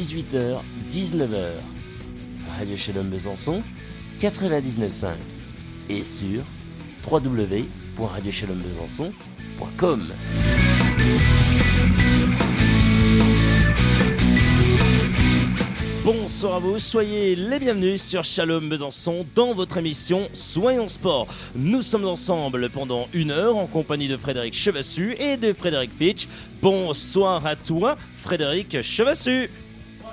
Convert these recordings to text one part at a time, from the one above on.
18h, 19h. Radio Shalom Besançon, 99.5. Et sur www.radioshalombesançon.com. Bonsoir à vous, soyez les bienvenus sur Shalom Besançon dans votre émission Soyons Sport. Nous sommes ensemble pendant 1 heure en compagnie de Frédéric Chevassu et de Frédéric Fitch. Bonsoir à toi, Frédéric Chevassu.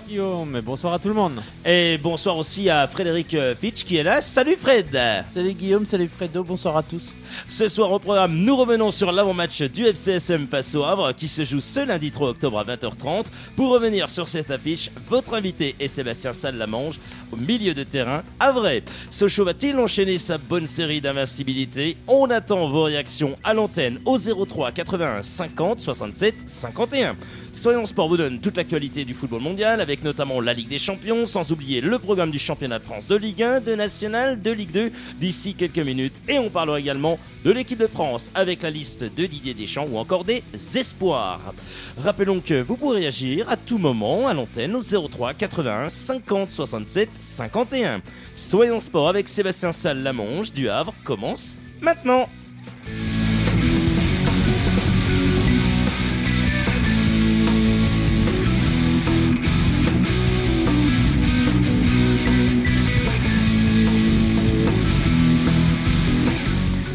Guillaume, bonsoir à tout le monde. Et bonsoir aussi à Frédéric Fitch qui est là. Salut Fred. Salut Guillaume, salut Fredo, bonsoir à tous. Ce soir au programme, nous revenons sur l'avant-match du FCSM face au Havre qui se joue ce lundi 3 octobre à 20h30. Pour revenir sur cette affiche, votre invité est Sébastien Sallamange au milieu de terrain havrais. Sochaux va-t-il enchaîner sa bonne série d'invincibilité? On attend vos réactions à l'antenne au 03 81 50 67 51. Soyons Sport vous donne toute l'actualité du football mondial avec notamment la Ligue des Champions, sans oublier le programme du championnat de France, de Ligue 1, de National, de Ligue 2 d'ici quelques minutes. Et on parlera également de l'équipe de France avec la liste de Didier Deschamps ou encore des espoirs. Rappelons que vous pourrez réagir à tout moment à l'antenne au 03 81 50 67 51. Soyons Sport avec Sébastien Sallamange du Havre commence maintenant.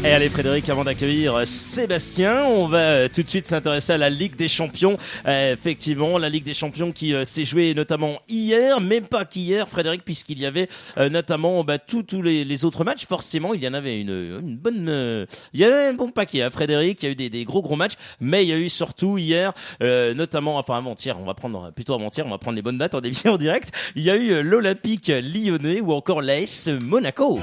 Et allez Frédéric, avant d'accueillir Sébastien, on va tout de suite s'intéresser à la Ligue des Champions. Effectivement, la Ligue des Champions qui s'est jouée notamment hier, mais pas qu'hier Frédéric, puisqu'il y avait notamment tous les autres matchs. Forcément, il y en avait une bonne... il y avait un bon paquet, hein, Frédéric, il y a eu des gros matchs, mais il y a eu surtout hier, notamment, enfin avant-hier, on va prendre les bonnes dates, on est bien en direct. Il y a eu l'Olympique Lyonnais ou encore l'AS Monaco.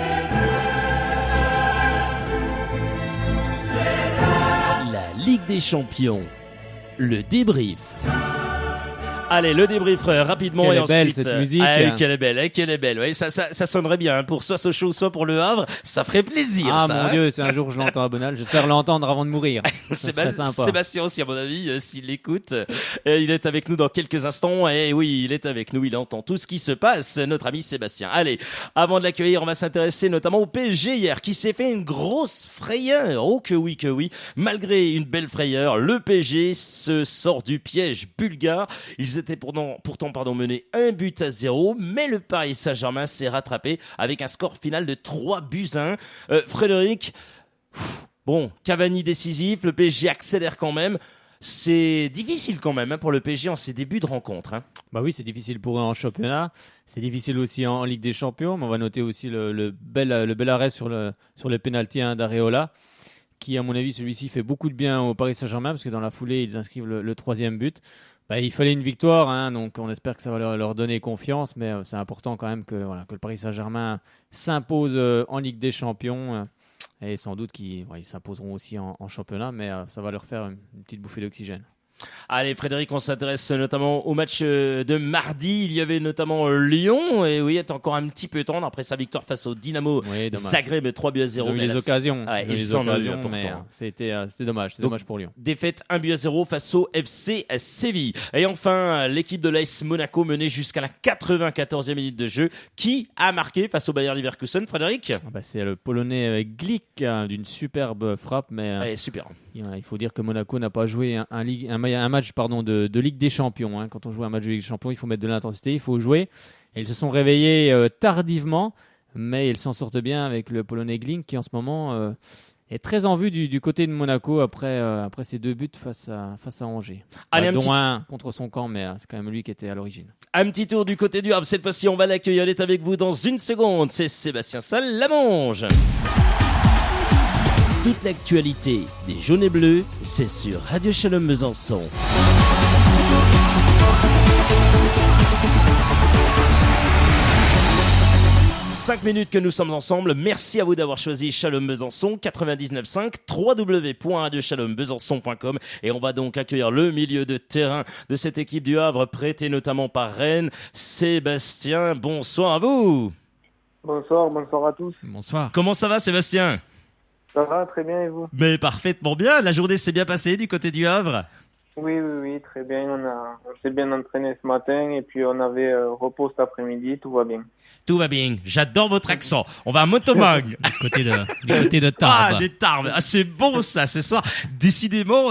Ligue des Champions, le débrief. Allez, le débrief rapidement quelle et est ensuite. Belle cette musique. Quelle est belle. Ouais, ça sonnerait bien hein, pour soit Sochaux, soit pour Le Havre. Ça ferait plaisir. Ah ça, mon Dieu, c'est un jour que je l'entends à Bonal. J'espère l'entendre avant de mourir. Sébastien aussi, à mon avis, s'il l'écoute, il est avec nous dans quelques instants. Et oui, il est avec nous. Il entend tout ce qui se passe. Notre ami Sébastien. Allez, avant de l'accueillir, on va s'intéresser notamment au PSG hier, qui s'est fait une grosse frayeur. Oh que oui. Malgré une belle frayeur, le PSG se sort du piège bulgare. Ils étaient pourtant menés 1-0, mais le Paris Saint-Germain s'est rattrapé avec un score final de 3-1. Frédéric, Cavani décisif, le PSG accélère quand même. C'est difficile quand même pour le PSG en ses débuts de rencontre. Hein. Bah oui, c'est difficile pour eux en championnat. C'est difficile aussi en Ligue des Champions. Mais on va noter aussi le bel arrêt sur le pénalty d'Areola, qui à mon avis celui-ci fait beaucoup de bien au Paris Saint-Germain parce que dans la foulée ils inscrivent le 3e but. Il fallait une victoire, hein, donc on espère que ça va leur donner confiance, mais c'est important quand même que le Paris Saint-Germain s'impose en Ligue des Champions et sans doute qu'ils s'imposeront aussi en championnat, mais ça va leur faire une petite bouffée d'oxygène. Allez Frédéric, on s'intéresse notamment au match de mardi. Il y avait notamment Lyon et oui, est encore un petit peu tendre après sa victoire face au Dynamo Zagreb 3-0. Ils ont eu les occasions, mais c'était dommage, dommage pour Lyon. Défaite 1-0 face au FC Séville. Et enfin, l'équipe de l'AS Monaco menée jusqu'à la 94e minute de jeu. Qui a marqué face au Bayer Leverkusen, Frédéric? C'est le Polonais Glick d'une superbe frappe, mais super. Il faut dire que Monaco n'a pas joué un match de Ligue des Champions. Hein. Quand on joue un match de Ligue des Champions, il faut mettre de l'intensité, il faut jouer. Et ils se sont réveillés tardivement, mais ils s'en sortent bien avec le Polonais Glick qui en ce moment est très en vue du côté de Monaco après ses 2 buts face à Angers. Dont un contre son camp, mais c'est quand même lui qui était à l'origine. Un petit tour du côté du Havre. Cette fois-ci, on va l'accueillir. Elle est avec vous dans une seconde. C'est Sébastien Sallamange. Toute l'actualité des jaunes et bleus, c'est sur Radio Shalom Besançon. Cinq minutes que nous sommes ensemble. Merci à vous d'avoir choisi Shalom Besançon 99.5 www.radioshalombesançon.com et on va donc accueillir le milieu de terrain de cette équipe du Havre prêtée notamment par Rennes. Sébastien, bonsoir à vous. Bonsoir à tous. Bonsoir. Comment ça va Sébastien ? Ça va très bien et vous? Mais parfaitement bien, la journée s'est bien passée du côté du Havre. Oui, oui, oui, très bien. On s'est bien entraîné ce matin et puis on avait repos cet après-midi, tout va bien. Tout va bien. J'adore votre accent. On va à Montauban. Du côté de Ah, Tarbes. des Tarbes. Ah, c'est bon ça ce soir. Décidément,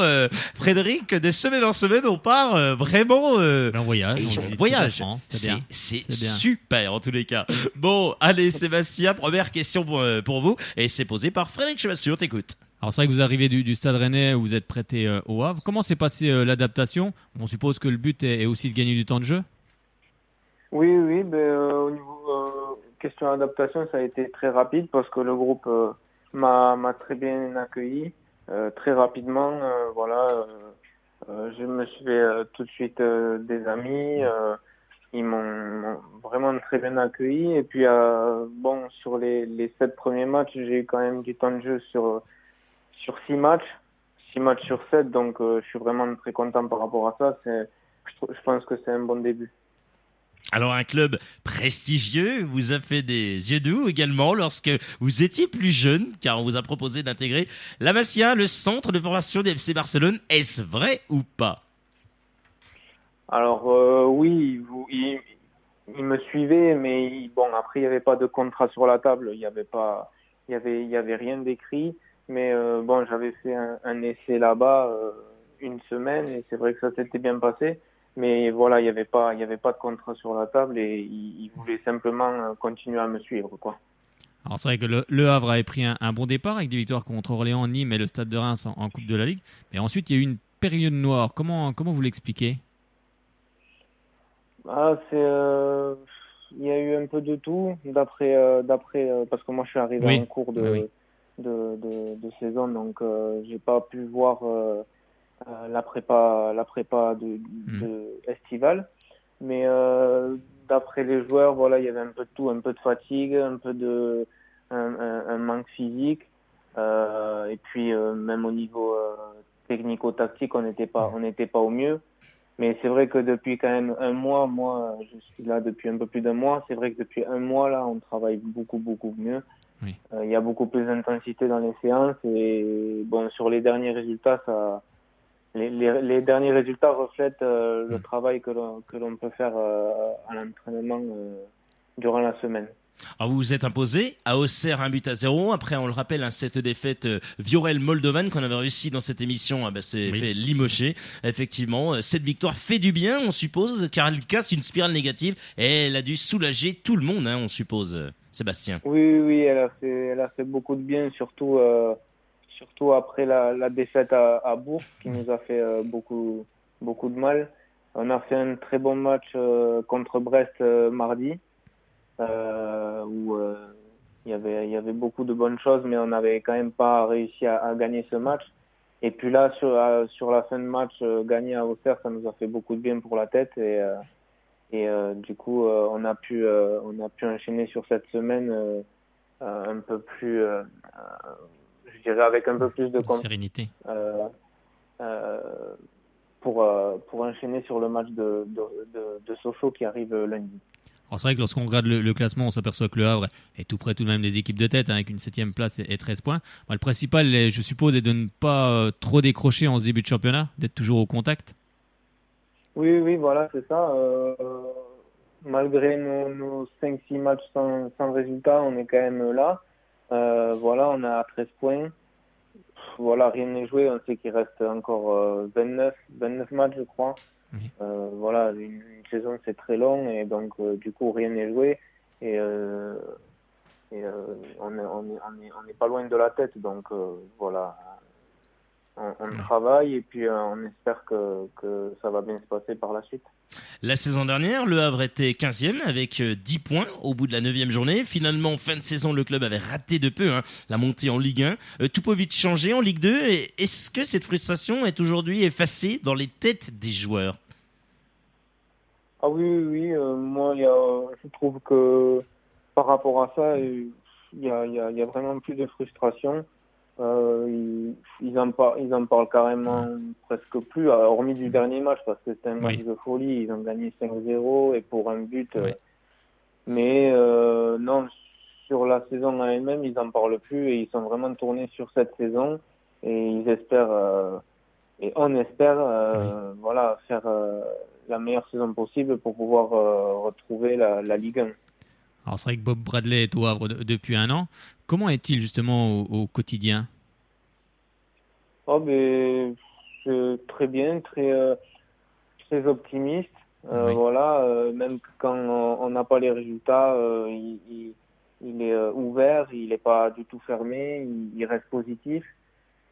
Frédéric, de semaine en semaine, on part vraiment En voyage. et On on visite toute la voyage. France, c'est bien. C'est C'est bien. super en tous les cas. Bon, allez Sébastien, première question pour vous et c'est posé par Frédéric Chevasseur. T'écoutes. Alors c'est vrai que vous arrivez du Stade Rennais où vous êtes prêté au Havre. Comment s'est passée l'adaptation? On suppose que le but est aussi de gagner du temps de jeu. Oui, oui, ben, au niveau question adaptation, ça a été très rapide parce que le groupe m'a très bien accueilli très rapidement. Je me suis fait tout de suite des amis. Ils m'ont vraiment très bien accueilli. Et puis bon, sur les 7 premiers matchs, j'ai eu quand même du temps de jeu sur 6 matchs sur 7. Donc je suis vraiment très content par rapport à ça. Je pense que c'est un bon début. Alors un club prestigieux vous a fait des yeux doux également lorsque vous étiez plus jeune, car on vous a proposé d'intégrer la Masia, le centre de formation du FC Barcelone. Est-ce vrai ou pas? Alors oui, il me suivait, mais bon après il n'y avait pas de contrat sur la table, il y avait rien d'écrit. Mais bon, j'avais fait un essai là-bas une semaine et c'est vrai que ça s'était bien passé. Mais voilà, il y avait pas de contrat sur la table et il voulait simplement continuer à me suivre, quoi. Alors c'est vrai que le Havre avait pris un bon départ avec des victoires contre Orléans, Nîmes et le Stade de Reims en Coupe de la Ligue. Mais ensuite il y a eu une période noire. Comment vous l'expliquez? Ah, il y a eu un peu de tout parce que moi je suis arrivé Oui, en cours oui, oui. de saison, donc j'ai pas pu voir la prépa Hmm. de estivale. Mais d'après les joueurs, voilà, il y avait un peu de tout, un peu de fatigue, un manque physique, et puis même au niveau technico-tactique, on n'était pas au mieux. Mais c'est vrai que depuis quand même un mois, moi, je suis là depuis un peu plus d'un mois. C'est vrai que depuis un mois là, on travaille beaucoup beaucoup mieux. Oui. Il y a beaucoup plus d'intensité dans les séances et bon, sur les derniers résultats, les derniers résultats reflètent le travail que l'on peut faire à l'entraînement durant la semaine. Alors vous vous êtes imposé à Auxerre 1-0. Après, on le rappelle, cette défaite Viorel Moldovan qu'on avait réussi dans cette émission, c'est Oui. fait limocher. Effectivement, cette victoire fait du bien, on suppose, car elle casse une spirale négative et elle a dû soulager tout le monde, on suppose, Sébastien. Oui, oui, oui, elle a fait beaucoup de bien, surtout après la défaite à Bourg, qui nous a fait beaucoup de mal. On a fait un très bon match contre Brest mardi, où il y avait beaucoup de bonnes choses, mais on n'avait quand même pas réussi à gagner ce match. Et puis là, sur la fin de match, gagner à Auxerre, ça nous a fait beaucoup de bien pour la tête. Et du coup, on a pu enchaîner sur cette semaine un peu plus, je dirais avec un peu plus de Sérénité. euh, euh, pour enchaîner sur le match de Sochaux qui arrive lundi. Alors c'est vrai que lorsqu'on regarde le classement, on s'aperçoit que le Havre est tout près tout de même des équipes de tête, avec une 7e place et 13 points. Bon, le principal, je suppose, est de ne pas trop décrocher en ce début de championnat, d'être toujours au contact. Oui, oui, voilà, c'est ça. Malgré nos 5-6 matchs sans résultat, on est quand même là. Voilà, on a 13 points. Voilà, rien n'est joué. On sait qu'il reste encore 29 matchs, je crois. Oui. Voilà, une saison, c'est très long et donc, du coup, rien n'est joué. Et, on n'est pas loin de la tête. Donc, voilà, on travaille et puis on espère que ça va bien se passer par la suite. La saison dernière, le Havre était 15e avec 10 points au bout de la 9e journée. Finalement, fin de saison, le club avait raté de peu la montée en Ligue 1. Tout peut vite changer en Ligue 2. Et est-ce que cette frustration est aujourd'hui effacée dans les têtes des joueurs? Ah oui, oui, oui, moi, je trouve que par rapport à ça, il y a vraiment plus de frustration. Ils en parlent carrément presque plus, hormis du dernier match, parce que c'était un match Oui. de folie. Ils ont gagné 5-0 et pour un but. Oui. Mais non, sur la saison en elle-même, ils en parlent plus et ils sont vraiment tournés sur cette saison et on espère voilà, faire la meilleure saison possible pour pouvoir retrouver la Ligue 1. Alors c'est vrai que Bob Bradley est au Havre depuis un an. Comment est-il justement au quotidien? Très bien, très optimiste. Voilà, même quand on n'a pas les résultats, il est ouvert, il n'est pas du tout fermé, il reste positif.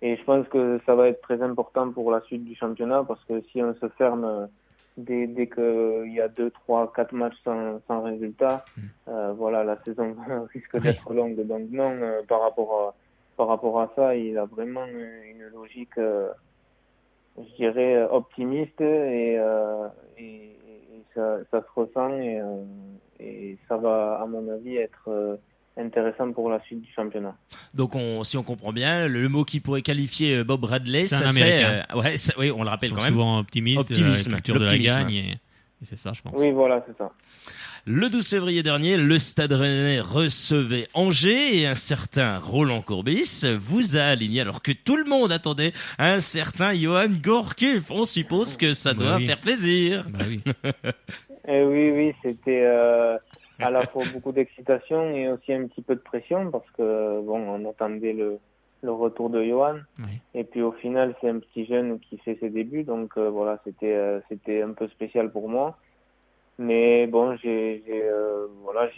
Et je pense que ça va être très important pour la suite du championnat parce que si on se ferme dès qu'il y a 2, 3, 4 matchs sans résultat, voilà, la saison risque d'être longue. Donc non, par rapport à ça, il a vraiment une logique, je dirais, optimiste et ça se ressent et ça va, à mon avis, être intéressant pour la suite du championnat. Donc, si on comprend bien, le mot qui pourrait qualifier Bob Bradley, c'est ça un serait... Américain. Oui, on le rappelle quand même. Souvent optimiste, culture de la gagne, et c'est ça, je pense. Oui, voilà, c'est ça. Le 12 février dernier, le Stade Rennais recevait Angers et un certain Roland Courbis vous a aligné alors que tout le monde attendait un certain Johan Gourcuff. On suppose que ça doit faire plaisir. Oui. Oui, c'était à la fois beaucoup d'excitation et aussi un petit peu de pression parce que on attendait le retour de Johan. Et puis au final, c'est un petit jeune qui fait ses débuts, donc voilà, c'était un peu spécial pour moi. Mais bon, j'ai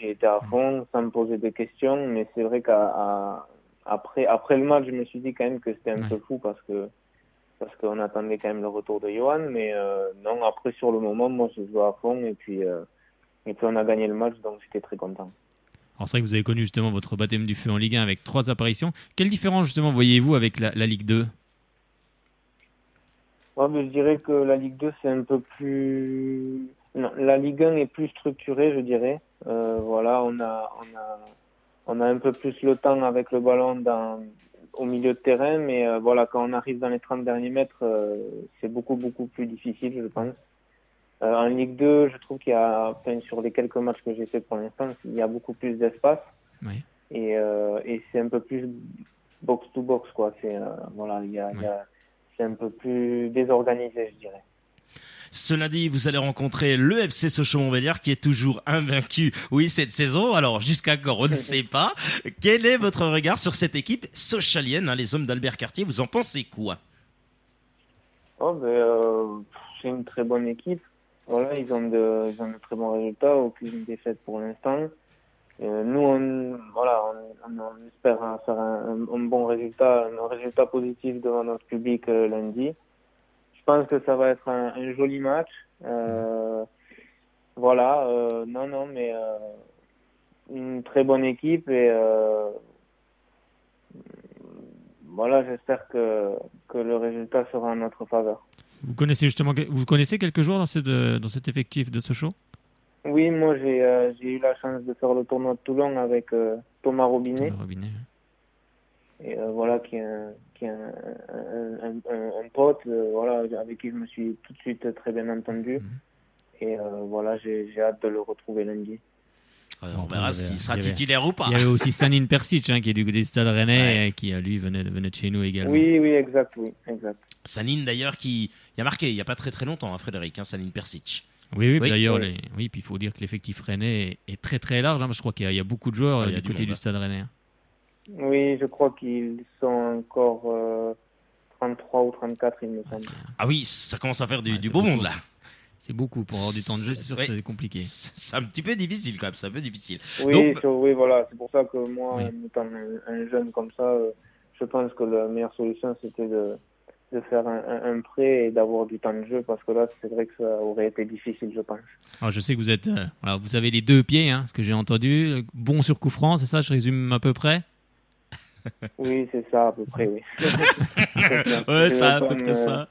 été à fond sans me poser de questions. Mais c'est vrai qu'après le match, je me suis dit quand même que c'était un peu fou parce qu'on attendait quand même le retour de Johan. Mais non, après sur le moment, moi je jouais à fond et puis on a gagné le match, donc j'étais très content. Alors c'est vrai que vous avez connu justement votre baptême du feu en Ligue 1 avec 3 apparitions. Quelle différence justement voyez-vous avec la Ligue 2? Mais je dirais que la Ligue 2 c'est un peu plus... Non, la Ligue 1 est plus structurée, je dirais. Voilà, on a un peu plus le temps avec le ballon au milieu de terrain, mais voilà, quand on arrive dans les 30 derniers mètres, c'est beaucoup plus difficile, je pense. En Ligue 2, je trouve qu'il y a, sur les quelques matchs que j'ai fait pour l'instant, il y a beaucoup plus d'espace. Et c'est un peu plus box to box, quoi. C'est c'est un peu plus désorganisé, je dirais. Ce lundi, vous allez rencontrer le FC Sochaux-Montbéliard qui est toujours invaincu, cette saison. Alors, jusqu'à quand, on ne sait pas. Quel est votre regard sur cette équipe sochalienne, les hommes d'Albert Cartier? Vous en pensez quoi? C'est une très bonne équipe. Voilà, ils ont de très bons résultats, aucune défaite pour l'instant. Nous, on espère faire un bon résultat, un résultat positif devant notre public lundi. Je pense que ça va être un joli match. Mais une très bonne équipe et j'espère que le résultat sera en notre faveur. Vous connaissez quelques joueurs dans cet effectif de Sochaux? Oui, moi j'ai eu la chance de faire le tournoi de Toulon avec Thomas Robinet. Et qui est un pote, avec qui je me suis tout de suite très bien entendu. Et j'ai hâte de le retrouver lundi. On verra s'il sera titulaire ou pas. Il y avait aussi Sanin Persic qui est du Stade Rennais qui lui venait de chez nous également. Oui, exact. Sanin d'ailleurs qui a marqué il n'y a pas très très longtemps, Frédéric, Sanin Persic. Oui, d'ailleurs, puis il faut dire que l'effectif rennais est très très large. Je crois qu'il y a beaucoup de joueurs du côté du Stade Rennais. Oui, je crois qu'ils sont encore 33 ou 34, il me semble. Ah oui, ça commence à faire du beau monde là. C'est beaucoup pour avoir du temps de jeu, c'est sûr que c'est compliqué. C'est un petit peu difficile quand même, c'est un peu difficile. Oui, voilà, c'est pour ça que moi, étant un jeune comme ça, je pense que la meilleure solution c'était de faire un prêt et d'avoir du temps de jeu parce que là, c'est vrai que ça aurait été difficile, je pense. Alors, je sais que vous êtes, vous avez les 2 pieds, ce que j'ai entendu, bon sur coup franc, c'est ça, je résume à peu près? Oui, c'est ça, à peu près, oui. C'est à peu près ça.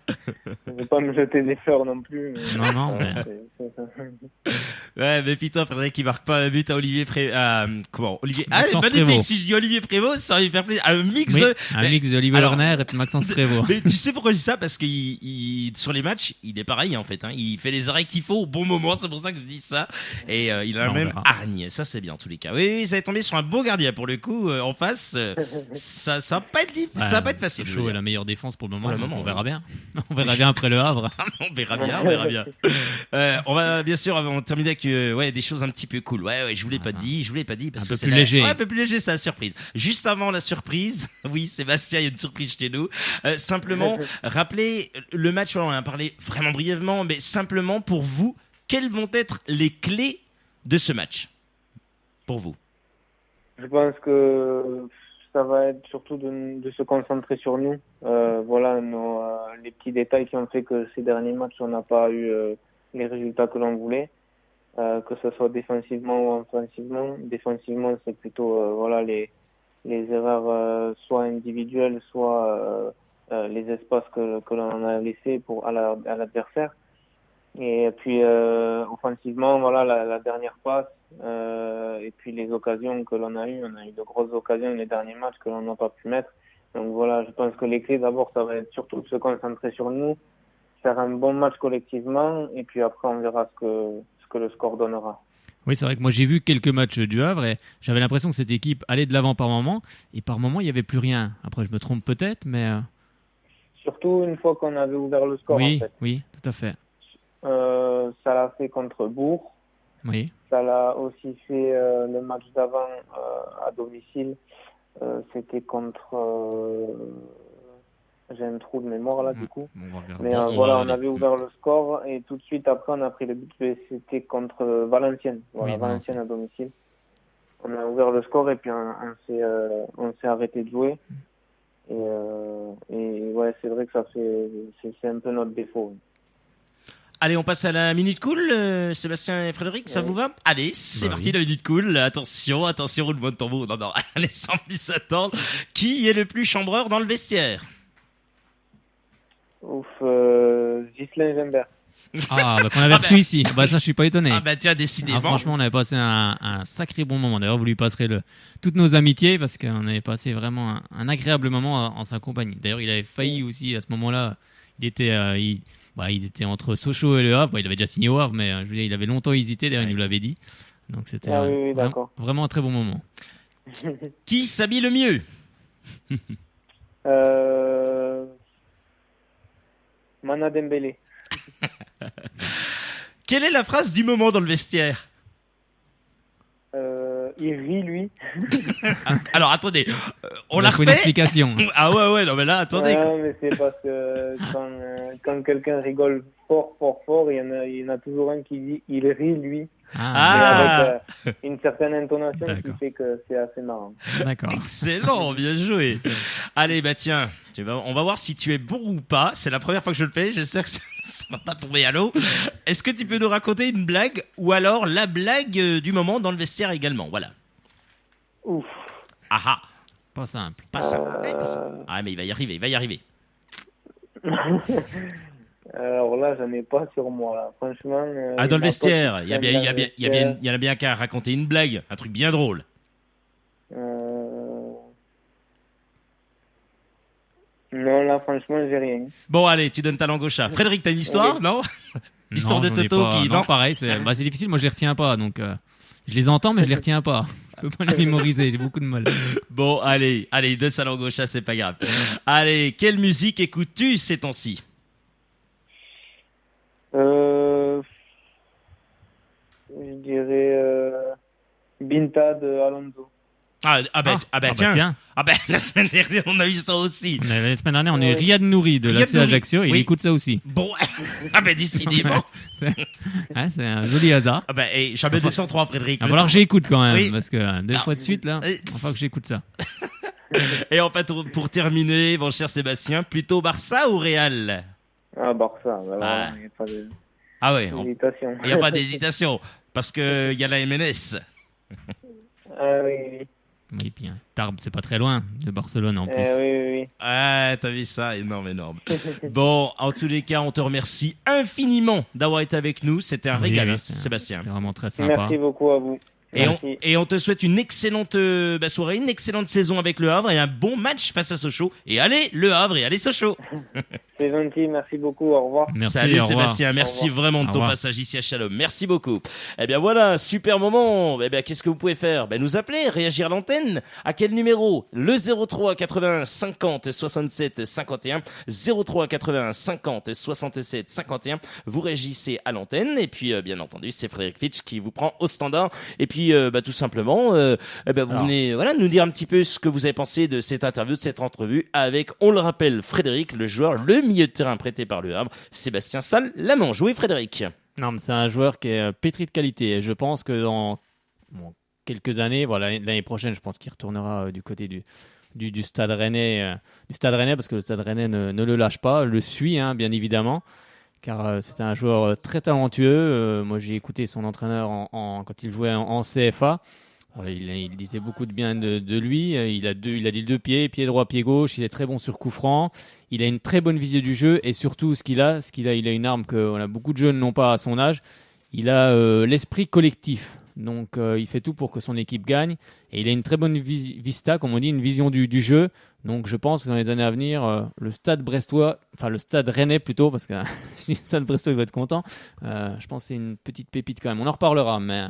Je ne vais pas me jeter des fleurs non plus. Non. Méfie-toi, Frédéric, qui marque pas un but à Olivier Prévost. Olivier... si je dis Olivier Prévost, ça va lui faire plaisir. Un mix de Olivier Lerner et puis Maxence Prévost. Mais tu sais pourquoi je dis ça? Parce que sur les matchs, il est pareil, en fait. Il fait les arrêts qu'il faut au bon moment, c'est pour ça que je dis ça. Et il a la même hargne. Ça, c'est bien, en tous les cas. Oui, ça est tombé sur un beau gardien, pour le coup, en face. Ça va pas être ça va pas être facile. je veux Sochaux est dire. la meilleure défense pour le moment. Pour le moment, on verra bien. On verra bien après le Havre. On verra bien. On va bien sûr on va terminer avec des choses un petit peu cool. Ouais, je vous l'ai pas dit parce Un que peu c'est plus léger. Ouais, un peu plus léger, c'est la surprise. Juste avant la surprise, oui, Sébastien, il y a une surprise chez nous. Simplement, rappelez le match, on en a parlé vraiment brièvement, mais simplement pour vous, quelles vont être les clés de ce match pour vous? Je pense que ça va être surtout de se concentrer sur nous. Voilà, les petits détails qui ont fait que ces derniers matchs, on n'a pas eu les résultats que l'on voulait. Que ce soit défensivement ou offensivement. Défensivement, c'est plutôt voilà les erreurs soit individuelles, soit les espaces que l'on a laissés à l'adversaire. Et puis offensivement, voilà la dernière passe et puis les occasions que l'on a eues. On a eu de grosses occasions les derniers matchs que l'on n'a pas pu mettre. Donc voilà, je pense que les clés d'abord, ça va être surtout de se concentrer sur nous, faire un bon match collectivement, et puis après on verra ce que le score donnera. Oui, c'est vrai que moi j'ai vu quelques matchs du Havre et j'avais l'impression que cette équipe allait de l'avant par moment et par moment il n'y avait plus rien. Après je me trompe peut-être, mais Surtout une fois qu'on avait ouvert le score, oui, en fait. oui, tout à fait. Ça l'a fait contre Bourg. Oui. Ça l'a aussi fait le match d'avant à domicile. C'était contre... j'ai un trou de mémoire là du coup. On va regarder. Mais voilà, on avait ouvert le score et tout de suite après on a pris le but. C'était contre Valenciennes. Voilà, Oui, Valenciennes à domicile. On a ouvert le score et puis on s'est arrêté de jouer. Et ouais, c'est vrai que c'est un peu notre défaut. Allez, on passe à la minute cool, Sébastien et Frédéric, ça vous va? Allez, c'est parti, la minute cool. Attention, roulement de tambour. Non, allez, sans plus attendre. Qui est le plus chambreur dans le vestiaire? Ouf, Ghislain Gembert. Qu'on avait reçu ici. Ça, je suis pas étonné. Tiens, décidément. Franchement, on avait passé un sacré bon moment. D'ailleurs, vous lui passerez toutes nos amitiés parce qu'on avait passé vraiment un agréable moment en sa compagnie. D'ailleurs, il avait failli aussi à ce moment-là. Il était entre Sochaux et Le Havre. Il avait déjà signé au Havre, mais je veux dire, il avait longtemps hésité. D'ailleurs, il nous l'avait dit. Donc, c'était vraiment un très bon moment. Qui s'habille le mieux? Mana Dembélé. Quelle est la phrase du moment dans le vestiaire? Il rit, lui. Alors, attendez, on Il la faut une refait? explication. Ah ouais, non mais là, attendez. Non, mais c'est parce que quand quelqu'un rigole fort, il y en a toujours un qui dit il rit, lui. Ah, Mais avec une certaine intonation qui D'accord. fait que c'est assez marrant. D'accord. excellent, bien joué. Allez, tiens, on va voir si tu es bon ou pas. C'est la première fois que je le fais, j'espère que ça va pas tomber à l'eau. Est-ce que tu peux nous raconter une blague ou alors la blague du moment dans le vestiaire également? Voilà. Ouf. Ah, Pas simple. pas ça. Pas ça. Ah, mais il va y arriver. Alors là, j'en ai pas sur moi, là. Franchement. Dans le vestiaire, il il y en a bien qu'à raconter une blague, un truc bien drôle. Non, là, franchement, j'ai rien. Bon, allez, tu donnes ta langue au chat. Frédéric, t'as une histoire, non? L'histoire de j'en ai Toto pas. qui... Non, pareil, c'est difficile. Moi, je les retiens pas. Donc, je les entends, mais je les retiens pas. Je peux pas les mémoriser. J'ai beaucoup de mal. Bon, allez, donne sa langue au chat, c'est pas grave. Allez, quelle musique écoutes-tu ces temps-ci? Je dirais Binta de Alonso. Tiens. La semaine dernière, on a eu ça aussi. La semaine dernière, on a eu Riyad Nouri de Riyad l'AC Nouri. Ajaccio. Et Oui. il écoute ça aussi. Bon, décidément. C'est un joli hasard. Jamais 203, Frédéric. Il va falloir que j'écoute quand même. Oui. Parce que deux fois de suite, là, il va falloir que j'écoute ça. Et en fait, pour terminer, mon cher Sébastien, plutôt Barça ou Real? Ah, Barça. Ah. Il n'y a pas Il d'hésitation. n'y a pas d'hésitation. Parce qu'il y a la MNS. Ah oui. Oui, puis Tarbes, c'est pas très loin de Barcelone en plus. Oui. Ah, t'as vu ça? Énorme. Bon, en tous les cas, on te remercie infiniment d'avoir été avec nous. C'était un régal, hein, Sébastien. C'est vraiment très sympa. Merci beaucoup à vous. Et on te souhaite une excellente soirée, une excellente saison avec Le Havre et un bon match face à Sochaux. Et allez, Le Havre et allez Sochaux. C'est gentil, merci beaucoup, au revoir. Merci, Salut au revoir. Sébastien, merci vraiment de Au ton revoir. passage ici à Shalom. Merci beaucoup. Eh bien voilà, super moment. Eh bien qu'est-ce que vous pouvez faire? Nous appeler, réagir à l'antenne. À quel numéro? Le 03 81 50 67 51. 03 81 50 67 51. Vous réagissez à l'antenne et puis bien entendu c'est Frédéric Fitch qui vous prend au standard. Et puis tout simplement, vous venez nous dire un petit peu ce que vous avez pensé de cette interview, de cette entrevue avec, on le rappelle, Frédéric, le joueur, le milieu de terrain prêté par le Havre, Sébastien Salle-Lamange. Oui, Frédéric. Non, mais c'est un joueur qui est pétri de qualité. Et je pense que dans quelques années, l'année prochaine, je pense qu'il retournera du côté du Stade Rennais, parce que le Stade Rennais ne le lâche pas, le suit, bien évidemment, car c'est un joueur très talentueux. Moi, j'ai écouté son entraîneur quand il jouait en CFA. Il disait beaucoup de bien de lui. Il a dit deux pieds droit, pied gauche. Il est très bon sur coup franc. Il a une très bonne vision du jeu et surtout il a une arme que beaucoup de jeunes n'ont pas à son âge. Il a l'esprit collectif. Donc il fait tout pour que son équipe gagne et il a une très bonne vista, comme on dit, une vision du jeu. Donc je pense que dans les années à venir, le Stade Rennais plutôt, parce que si le Stade Brestois il va être content, je pense que c'est une petite pépite quand même. On en reparlera, mais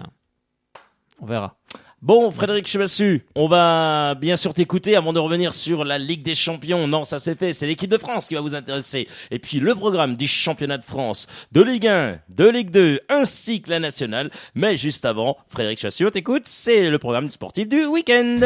on verra. Bon, Frédéric Chebassu, on va bien sûr t'écouter avant de revenir sur la Ligue des Champions. Non, ça c'est fait, c'est l'équipe de France qui va vous intéresser. Et puis le programme du championnat de France, de Ligue 1, de Ligue 2, ainsi que la nationale. Mais juste avant, Frédéric Chebassu, on t'écoute, c'est le programme sportif du week-end.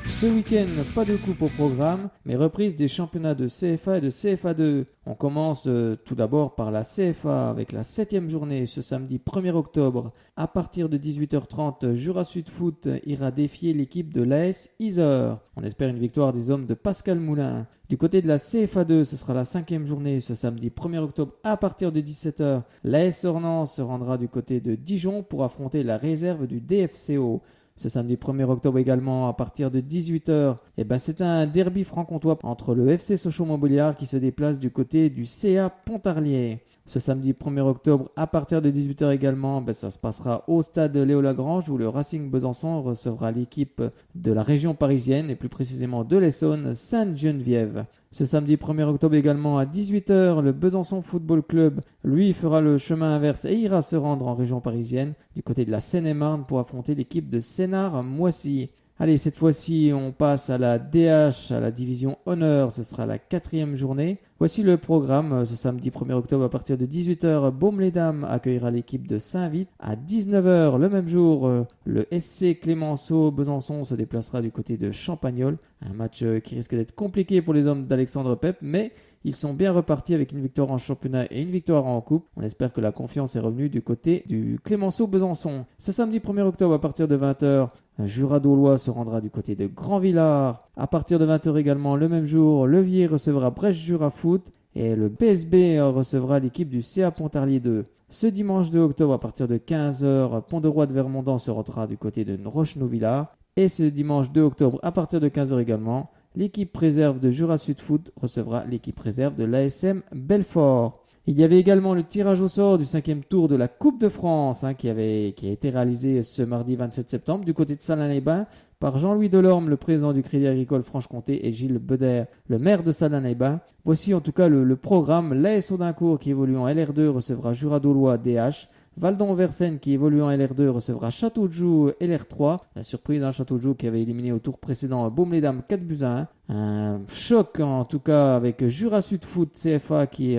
Ce week-end, pas de coupe au programme, mais reprise des championnats de CFA et de CFA2. On commence tout d'abord par la CFA avec la 7e journée ce samedi 1er octobre. À partir de 18h30, Jura Sud Foot ira défier l'équipe de l'AS Yzeure. On espère une victoire des hommes de Pascal Moulin. Du côté de la CFA2, ce sera la 5e journée ce samedi 1er octobre à partir de 17h. L'AS Ornans se rendra du côté de Dijon pour affronter la réserve du DFCO. Ce samedi 1er octobre également, à partir de 18h, c'est un derby franc-comtois entre le FC Sochaux-Montbéliard qui se déplace du côté du CA Pontarlier. Ce samedi 1er octobre, à partir de 18h également, ça se passera au stade Léo Lagrange où le Racing Besançon recevra l'équipe de la région parisienne et plus précisément de l'Essonne, Sainte-Geneviève. Ce samedi 1er octobre également à 18h, le Besançon Football Club, lui, fera le chemin inverse et ira se rendre en région parisienne du côté de la Seine-et-Marne pour affronter l'équipe de Sénart-Moissy. Allez, cette fois-ci, on passe à la DH, à la division honneur. Ce sera la 4e journée. Voici le programme. Ce samedi 1er octobre, à partir de 18h, Baume-les-Dames accueillera l'équipe de Saint-Vite. À 19h, le même jour, le SC Clémenceau Besançon se déplacera du côté de Champagnole. Un match qui risque d'être compliqué pour les hommes d'Alexandre Pep, mais ils sont bien repartis avec une victoire en championnat et une victoire en coupe. On espère que la confiance est revenue du côté du Clémenceau Besançon. Ce samedi 1er octobre, à partir de 20h, Jura Daulois se rendra du côté de Grand-Villard. À partir de 20h également, le même jour, Levier recevra Brest Jura Foot et le PSB recevra l'équipe du CA Pontarlier 2. Ce dimanche 2 octobre, à partir de 15h, Pont-de-Roi de Vermondans se rendra du côté de Roche-Nouvillard. Et ce dimanche 2 octobre, à partir de 15h également, l'équipe réserve de Jura Sud Foot recevra l'équipe réserve de l'ASM Belfort. Il y avait également le tirage au sort du 5e tour de la Coupe de France qui a été réalisé ce mardi 27 septembre du côté de Salins-les-Bains par Jean-Louis Delorme, le président du Crédit Agricole Franche-Comté, et Gilles Beder, le maire de Salins-les-Bains. Voici en tout cas le programme. L'AS Audincourt qui évolue en LR2 recevra Jura Daulois DH. Valdon-Versen qui évolue en LR2 recevra Château-de-Joux LR3. La surprise, Château-de-Joux qui avait éliminé au tour précédent Baume-les-Dames 4-1. Un choc en tout cas avec Jura Sud Foot CFA qui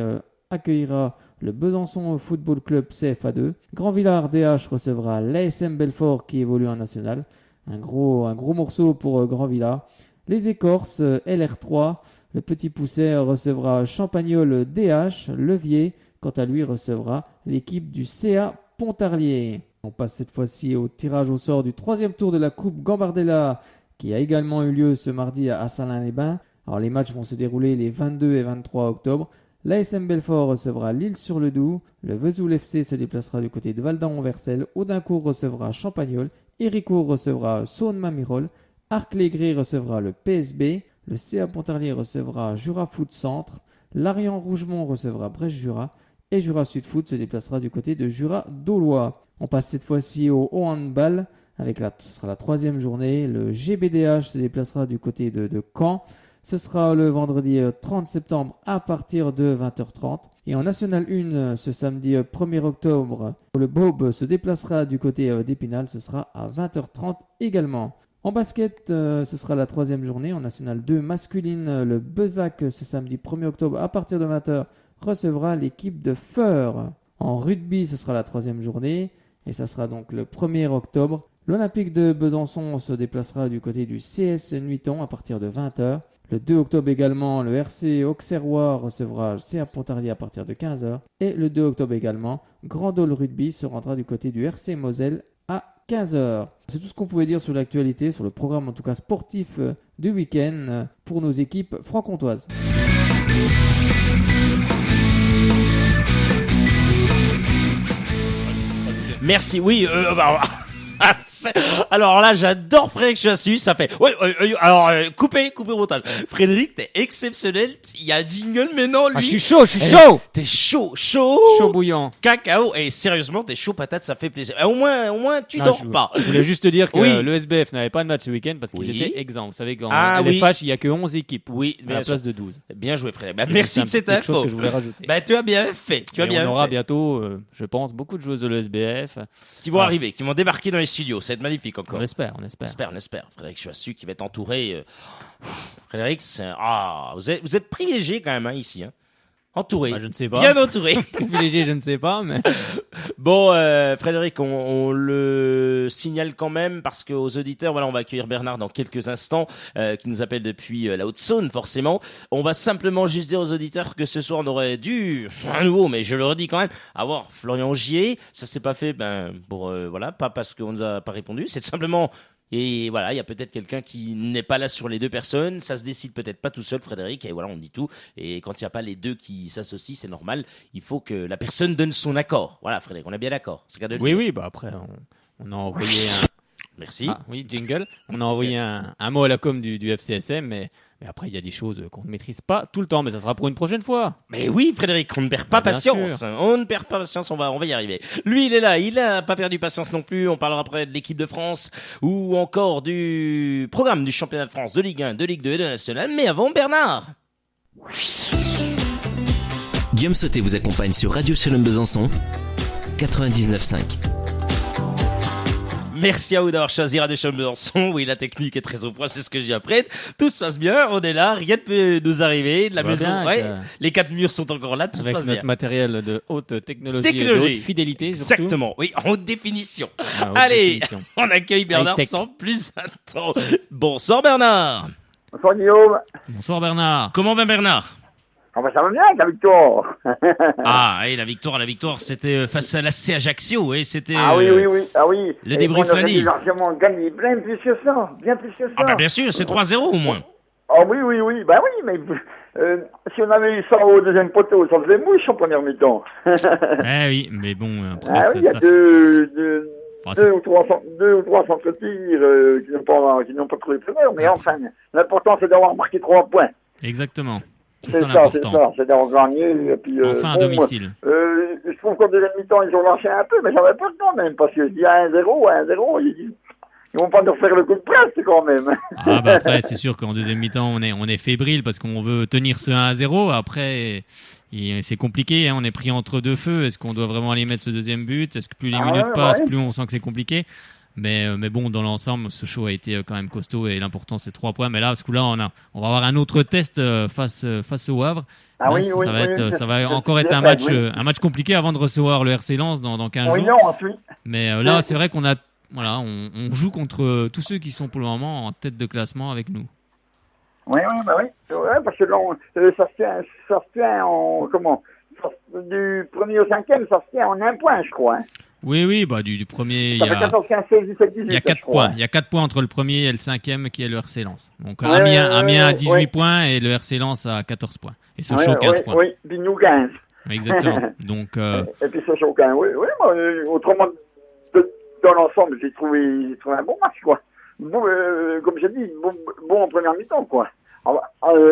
accueillera le Besançon Football Club CFA2. Grand-Villard DH recevra l'ASM Belfort qui évolue en national. Un gros morceau pour Grand-Villard. Les Écorces LR3. Le Petit Pousset recevra Champagnole DH. Levier, quant à lui, recevra l'équipe du CA Pontarlier. On passe cette fois-ci au tirage au sort du 3e tour de la Coupe Gambardella qui a également eu lieu ce mardi à Salins-les-Bains. Alors les matchs vont se dérouler les 22 et 23 octobre. L'ASM Belfort recevra L'Isle-sur-le-Doubs. Le Vesoul FC se déplacera du côté de Valdan-Onversel. Audincourt recevra Champagnole. Héricourt recevra Saône-Mamirol. Arc-les-Grès recevra le PSB. Le CA Pontarlier recevra Jura Foot Centre. Larian Rougemont recevra Brest-Jura. Et Jura Sud Foot se déplacera du côté de Jura Daulois. On passe cette fois-ci au handball Ce sera la 3e journée. Le GBDH se déplacera du côté de Caen. Ce sera le vendredi 30 septembre à partir de 20h30. Et en National 1, ce samedi 1er octobre, le Bob se déplacera du côté d'Épinal. Ce sera à 20h30 également. En basket, ce sera la 3e journée. En National 2 masculine, le Bezac ce samedi 1er octobre à partir de 20h recevra l'équipe de Feur. En rugby, ce sera la 3e journée. Et ça sera donc le 1er octobre. L'Olympique de Besançon se déplacera du côté du CS Nuiton à partir de 20h. Le 2 octobre également, le RC Auxerrois recevra le CA Pontarlier à partir de 15h. Et le 2 octobre également, Grandol Rugby se rendra du côté du RC Moselle à 15h. C'est tout ce qu'on pouvait dire sur l'actualité, sur le programme en tout cas sportif du week-end pour nos équipes franc-comtoises. Merci, oui. Alors là, j'adore Frédéric Chassu, ça fait. Coupez au montage. Frédéric, t'es exceptionnel. Il y a un jingle, mais non, lui. Ah, je suis chaud. T'es chaud. Chaud bouillant. Cacao. Et sérieusement, t'es chaud patate, ça fait plaisir. Au moins, tu dors pas. Je voulais juste te dire que Oui. le SBF n'avait pas de match ce week-end parce qu'il Oui. était exempt. Vous savez, qu'en oui. LFH, il y a que 11 équipes. Oui, À bien la sûr. place de 12. Bien joué, Frédéric. Merci de cette quelque chose info. que je voulais rajouter. Tu as bien fait. Et on aura bientôt, je pense, beaucoup de joueuses de l'ESBF. Qui vont arriver, qui vont débarquer dans les studios. Ça va être magnifique encore. On espère. On espère. Frédéric Chassu qui va être entouré. Frédéric, vous êtes privilégié quand même ici. Hein. Entouré. Je ne sais pas. Bien entouré. Privilégié, je ne sais pas, mais. Bon, Frédéric, on le signale quand même parce qu'aux auditeurs, on va accueillir Bernard dans quelques instants, qui nous appelle depuis la Haute-Saône, forcément. On va simplement juste dire aux auditeurs que ce soir, on aurait dû, à nouveau, mais je le redis quand même, avoir Florian Gier. Ça s'est pas fait, pas parce qu'on nous a pas répondu, c'est tout simplement. Et voilà, il y a peut-être quelqu'un qui n'est pas là sur les deux personnes. Ça se décide peut-être pas tout seul, Frédéric. Et voilà, on dit tout. Et quand il n'y a pas les deux qui s'associent, c'est normal. Il faut que la personne donne son accord. Voilà, Frédéric, on est bien d'accord. C'est cas de le dire. Oui, après, on a envoyé un. Merci. Ah, oui, jingle. On a envoyé un mot à la com du FCSM, mais après, il y a des choses qu'on ne maîtrise pas tout le temps, mais ça sera pour une prochaine fois. Mais oui, Frédéric, on ne perd pas Bien patience. sûr. On ne perd pas patience, on va y arriver. Lui, il est là, il n'a pas perdu patience non plus. On parlera après de l'équipe de France ou encore du programme du championnat de France, de Ligue 1, de Ligue 2 et de National. Mais avant, Bernard. Guillaume Sauté vous accompagne sur Radio Shalom Besançon 99.5. Merci à vous d'avoir choisi Radio Shalom Besançon. Oui, la technique est très au point, c'est ce que je dis après. Tout se passe bien, on est là, rien ne peut nous arriver. De la maison, bien, les 4 murs sont encore là, tout se avec passe notre bien. matériel de haute technologie. Et de haute fidélité, surtout. Exactement, oui, en haute définition. Haute Allez, définition. on accueille Bernard High-tech. sans plus attendre. Bonsoir Bernard. Bonsoir Guillaume. Bonsoir Bernard. Comment va Bernard? Ça va bien avec la victoire. La victoire, c'était face à l'AC Ajaccio, et c'était. Oui. Le débrief Lani. Largement gagné, bien plus que ça. Bien sûr, c'est 3-0 au moins. Oui, mais si on avait eu ça au deuxième poteau, ça faisait mouche en première mi-temps. Oui, mais bon, après, Il y a deux ou trois centres-tirs qui n'ont pas trouvé preneur, mais enfin, l'important c'est d'avoir marqué 3 points. Exactement. C'est ça, c'est d'avoir gagné. Et puis, enfin à domicile. Je trouve qu'en deuxième mi-temps, ils ont lâché un peu, mais j'avais peur quand même, parce que je dis à 1-0, ils vont pas nous refaire le coup de presse quand même. Après, c'est sûr qu'en deuxième mi-temps, on est fébrile parce qu'on veut tenir ce 1-0. Après, c'est compliqué, hein, on est pris entre deux feux. Est-ce qu'on doit vraiment aller mettre ce deuxième but? Est-ce que plus les minutes passent, plus on sent que c'est compliqué? Mais bon, dans l'ensemble, ce show a été quand même costaud et l'important c'est 3 points. Mais là, ce coup-là, on va avoir un autre test face au Havre. Ça va encore être un match compliqué avant de recevoir le RC Lens dans 15 jours. Mais là, c'est vrai qu'on joue contre tous ceux qui sont pour le moment en tête de classement avec nous. Oui, parce que là, ça se tient en comment? Du premier au cinquième, ça se tient en 1 point, je crois. Hein. Oui, du premier, il y a 14, 15, 16, 17, 18, il y a 4 points. Il y a 4 points entre le premier et le cinquième qui est le RC Lens. Donc Amiens a 18 points et le RC Lens a 14 points. Et Sochaux 15 points. Oui, puis nous 15. Exactement. Donc, et puis Sochaux 15, autrement, dans l'ensemble, j'ai trouvé un bon match, quoi. Bon, comme j'ai dit, bon en première mi-temps, quoi.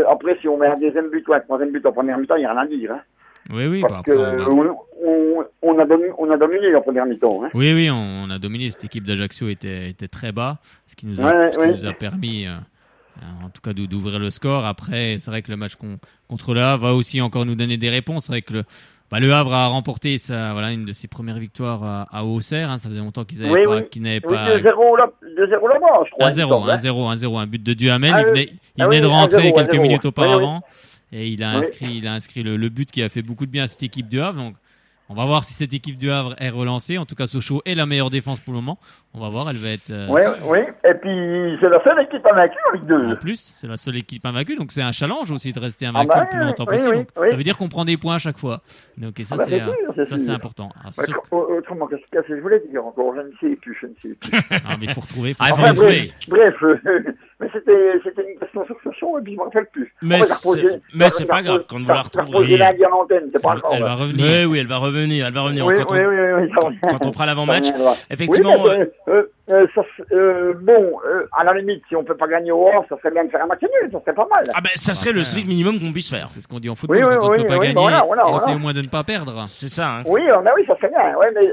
Après, si on met un deuxième but ou un troisième but en première mi-temps, il n'y a rien à dire. Hein. Oui, Parce bah, que on a dominé en première mi-temps. Hein. oui, on a dominé. Cette équipe d'Ajaccio était très bas, ce qui nous a permis, en tout cas, d'ouvrir le score. Après, c'est vrai que le match contre le Havre va aussi encore nous donner des réponses. C'est vrai que le Havre a remporté une de ses premières victoires à Auxerre. Hein. Ça faisait longtemps qu'ils n'avaient pas. 2-0 là-bas, je crois. 1-0, un but de Duhamel. Il venait de rentrer quelques minutes auparavant. Et il a inscrit le but qui a fait beaucoup de bien à cette équipe du Havre. Donc, on va voir si cette équipe du Havre est relancée. En tout cas, Sochaux est la meilleure défense pour le moment. On va voir, elle va être... Oui. Et puis, c'est la seule équipe invaincue en Ligue 2. En plus, c'est la seule équipe invaincue. Donc, c'est un challenge aussi de rester invaincu le plus longtemps possible. Oui. Ça veut dire qu'on prend des points à chaque fois. Donc, et ça, c'est important. Autrement, qu'est-ce que je voulais dire encore? Je ne sais plus. Ah, mais il faut retrouver. Bref, mais c'était une question sur Sochaux et puis je ne me rappelle plus. Mais c'est pas grave, quand vous la retrouverez. Elle va revenir. Mais oui, elle va revenir. Oui, Quand on fera l'avant-match, effectivement. À la limite, si on peut pas gagner au Havre, ça serait bien de faire un match nul, ça serait pas mal. Ah ben, ça serait le strict minimum qu'on puisse faire. C'est ce qu'on dit en football, quand on ne peut pas gagner, essayer au moins de ne pas perdre. C'est ça. Hein. Oui, ça serait bien. Ouais, mais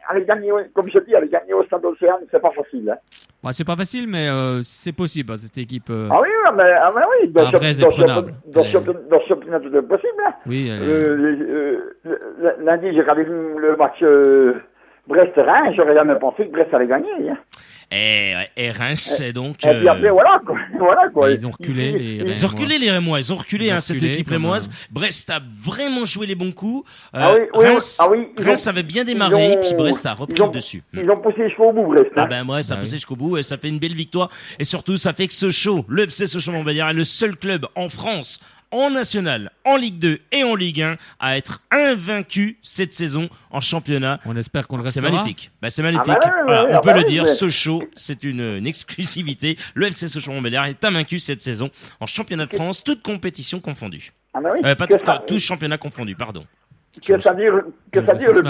aller gagner, comme je dis, aller gagner au Stade Océane, c'est pas facile. Hein. Bah, c'est pas facile, mais c'est possible, cette équipe. Ah oui, dans ce championnat, tout est possible. Hein. Oui. Lundi, j'ai regardé le match Brest-Reims, j'aurais jamais pensé que Brest allait gagner. Hein. Et Reims, c'est donc. Et puis après, voilà quoi. Ils ont reculé, les Rémois. Ils ont reculé, cette équipe rémoise. Brest a vraiment joué les bons coups. Reims avait bien démarré, puis Brest a repris le dessus. Ils ont poussé jusqu'au bout, Brest. Ah ben, ouais, ça a poussé jusqu'au bout, et ça fait une belle victoire. Et surtout, ça fait que Sochaux, le FC Sochaux-Montbéliard, est le seul club en France, en National, en Ligue 2 et en Ligue 1 à être invaincu cette saison en championnat. On espère qu'on le restera. C'est magnifique. C'est magnifique. On peut le dire, Sochaux, c'est une exclusivité. Le FC Sochaux-Montbéliard est invaincu cette saison en championnat de France, toutes compétitions confondues. Tous championnats confondus, pardon. Que ça dure le plus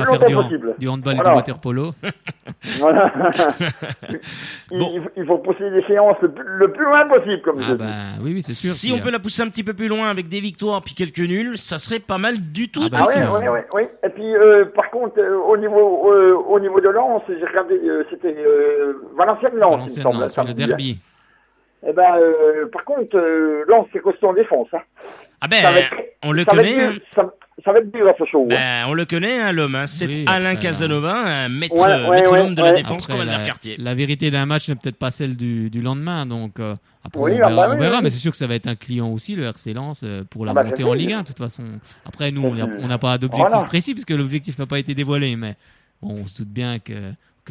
longtemps possible. Du handball et du water-polo. Voilà. Il faut pousser les séances le plus loin possible, comme je dis. Oui, c'est sûr. Si on peut la pousser un petit peu plus loin avec des victoires puis quelques nuls, ça serait pas mal du tout. Oui. Et puis, par contre, au niveau de Lens, j'ai regardé, c'était Valenciennes-Lens, il me semble. Le derby. Eh par contre, Lens, c'est costaud en défense. Hein. On le connaît. Ça va être dur à Sochaux. On le connaît, l'homme. Hein. C'est Alain Casanova, un métronome de la défense comme Albert Cartier. La vérité d'un match n'est peut-être pas celle du lendemain. Donc, après, on verra. Mais c'est sûr que ça va être un client aussi, le RC Lens, pour la montée en Ligue 1, de toute façon. Après, nous, on n'a pas d'objectif précis, puisque l'objectif n'a pas été dévoilé. Mais on se doute bien que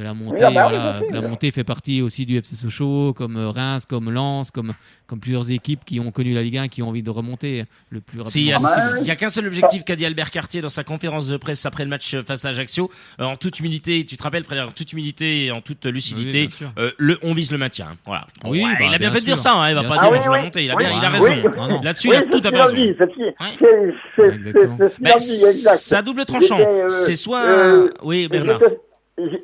la montée fait partie aussi du FC Sochaux, comme Reims, comme Lens, comme plusieurs équipes qui ont connu la Ligue 1, qui ont envie de remonter le plus rapidement. Il n'y a qu'un seul objectif qu'a dit Albert Cartier dans sa conférence de presse après le match face à Ajaccio. En toute humilité, tu te rappelles, Frédéric, en toute humilité et en toute lucidité, on vise le maintien. Voilà. Il a bien fait de dire ça, il va pas dire je vais monter. Il a raison. Là-dessus, il a tout à fait raison. C'est à double tranchant. C'est soit... Oui, Bernard.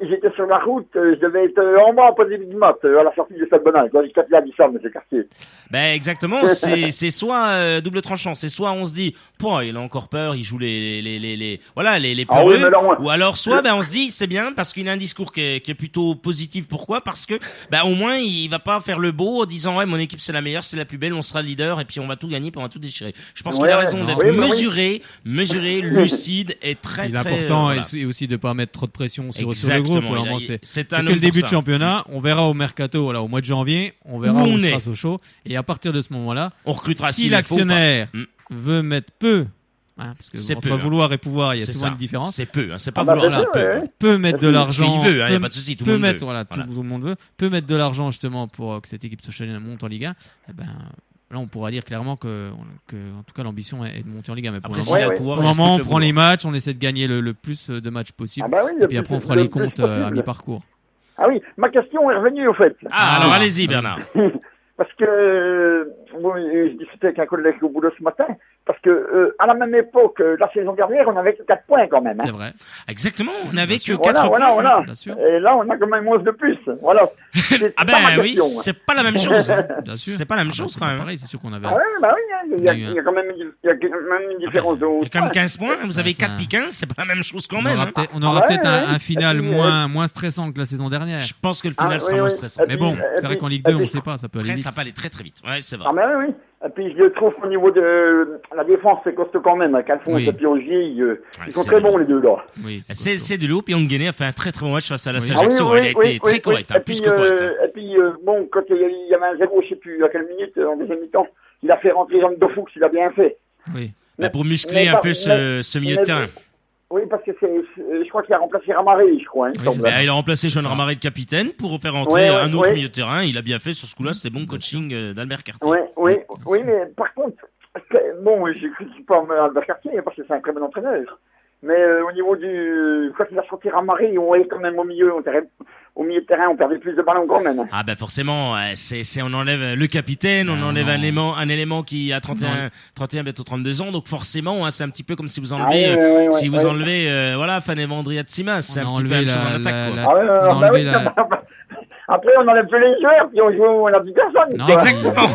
J'étais sur la route, je devais être en bas en positif du mat, à la sortie de Stade-Bonal. Quand j'ai capté la distance de ce quartier. Exactement, c'est soit double tranchant, c'est soit on se dit, il a encore peur, il joue les peureux, ou alors soit on se dit, c'est bien, parce qu'il a un discours qui est plutôt positif. Pourquoi? Parce que au moins il va pas faire le beau en disant mon équipe c'est la meilleure, c'est la plus belle, on sera le leader et puis on va tout gagner, puis on va tout déchirer. Je pense qu'il a raison d'être mesuré, lucide et très très important et aussi de pas mettre trop de pression sur le groupe. Pour le moment, c'est que le début de championnat. On verra au mercato, au mois de janvier, on verra où on sera Sochaux. Et à partir de ce moment-là, on recrutera si l'actionnaire veut mettre peu, parce que entre vouloir et pouvoir, il y a souvent une différence. C'est peu, c'est pas vouloir. Peut mettre de l'argent. Il veut, il n'y a pas de souci. Tout le monde veut. Tout le monde veut. Peut mettre de l'argent justement pour que cette équipe Sochalienne monte en Ligue 1. Là, on pourra dire clairement que en tout cas, l'ambition est de monter en Ligue 1. Mais pour le moment, on prend les matchs, on essaie de gagner le plus de matchs possible. Et puis après, on fera les comptes à mi-parcours. Ah oui, ma question est revenue au fait. Alors allez-y, Bernard. Parce que je discutais avec un collègue au boulot ce matin, parce que à la même époque, la saison dernière, on avait que 4 points quand même. Hein. C'est vrai. Exactement, on n'avait que 4 Voilà, points. voilà. Bien sûr. Et là, on a quand même 11 de plus. Voilà. C'est Ah pas ma ben oui, question, hein. c'est pas la même chose. Bien sûr. C'est pas la même Ah, chose c'est quand pas même. Pareil, c'est sûr qu'on avait. Ah ouais, bah oui, hein, il y a quand même une différence de 11 Il y a quand même points. 15 points, vous avez Ouais, ça- 4 puis 15, c'est pas la même chose quand On même. aura hein. peut-être, on aura Ah ouais, peut-être un ouais. final Et puis, moins stressant que la saison dernière. Je pense que le final Ah, sera oui, moins oui. stressant. Et Mais puis- bon, et c'est vrai puis- qu'en Ligue et 2, on puis- sait pas, ça peut aller Après, vite. ça peut aller très très vite. Ouais, c'est vrai. Ah ben oui. Et puis je trouve qu'au niveau de la défense, c'est costaud quand même. Calfon Oui. et Piogier, ils sont c'est très vrai. bons les deux là. Oui, C'est costaud. du lot, puis Nguené a fait un très très bon match face à la Oui. Ajaccio. Il a été très correct, hein, Et plus puis, que correct. hein. Et puis bon, quand il y avait un 0, je sais plus à quelle minute, en deuxième mi-temps, il a fait rentrer Jean de Fuchs, il a bien fait. Oui. Bah, pour muscler un peu ce milieu de terrain. Oui, parce que je crois qu'il a remplacé Ramaré, je crois. Hein, il Oui, semble. c'est ça. Bah, il a remplacé Jean Ça. Ramaré de capitaine pour faire rentrer Ouais, un autre ouais. milieu de terrain. Il a bien fait sur ce coup-là, c'était bon coaching d'Albert Cartier. Oui, mais par contre, bon, je critique pas Albert Cartier parce que c'est un très bon entraîneur. Mais au niveau du. Quand il a sorti Ramaré, on voyait quand même au milieu de terrain, on perdait plus de ballons quand même. Ah bah forcément, on enlève le capitaine, on Ah, enlève non. un élément qui a 31 bientôt 32 ans, donc forcément, hein, c'est un petit peu comme si vous enlevez, voilà, Fanevandria de Simas, c'est un On a petit peu la même enlevé chose en attaque, quoi. Ah ouais, on a bah enlevé oui, la- Après, on enlève tous les joueurs, puis on n'a plus personne. Non, quoi. Exactement.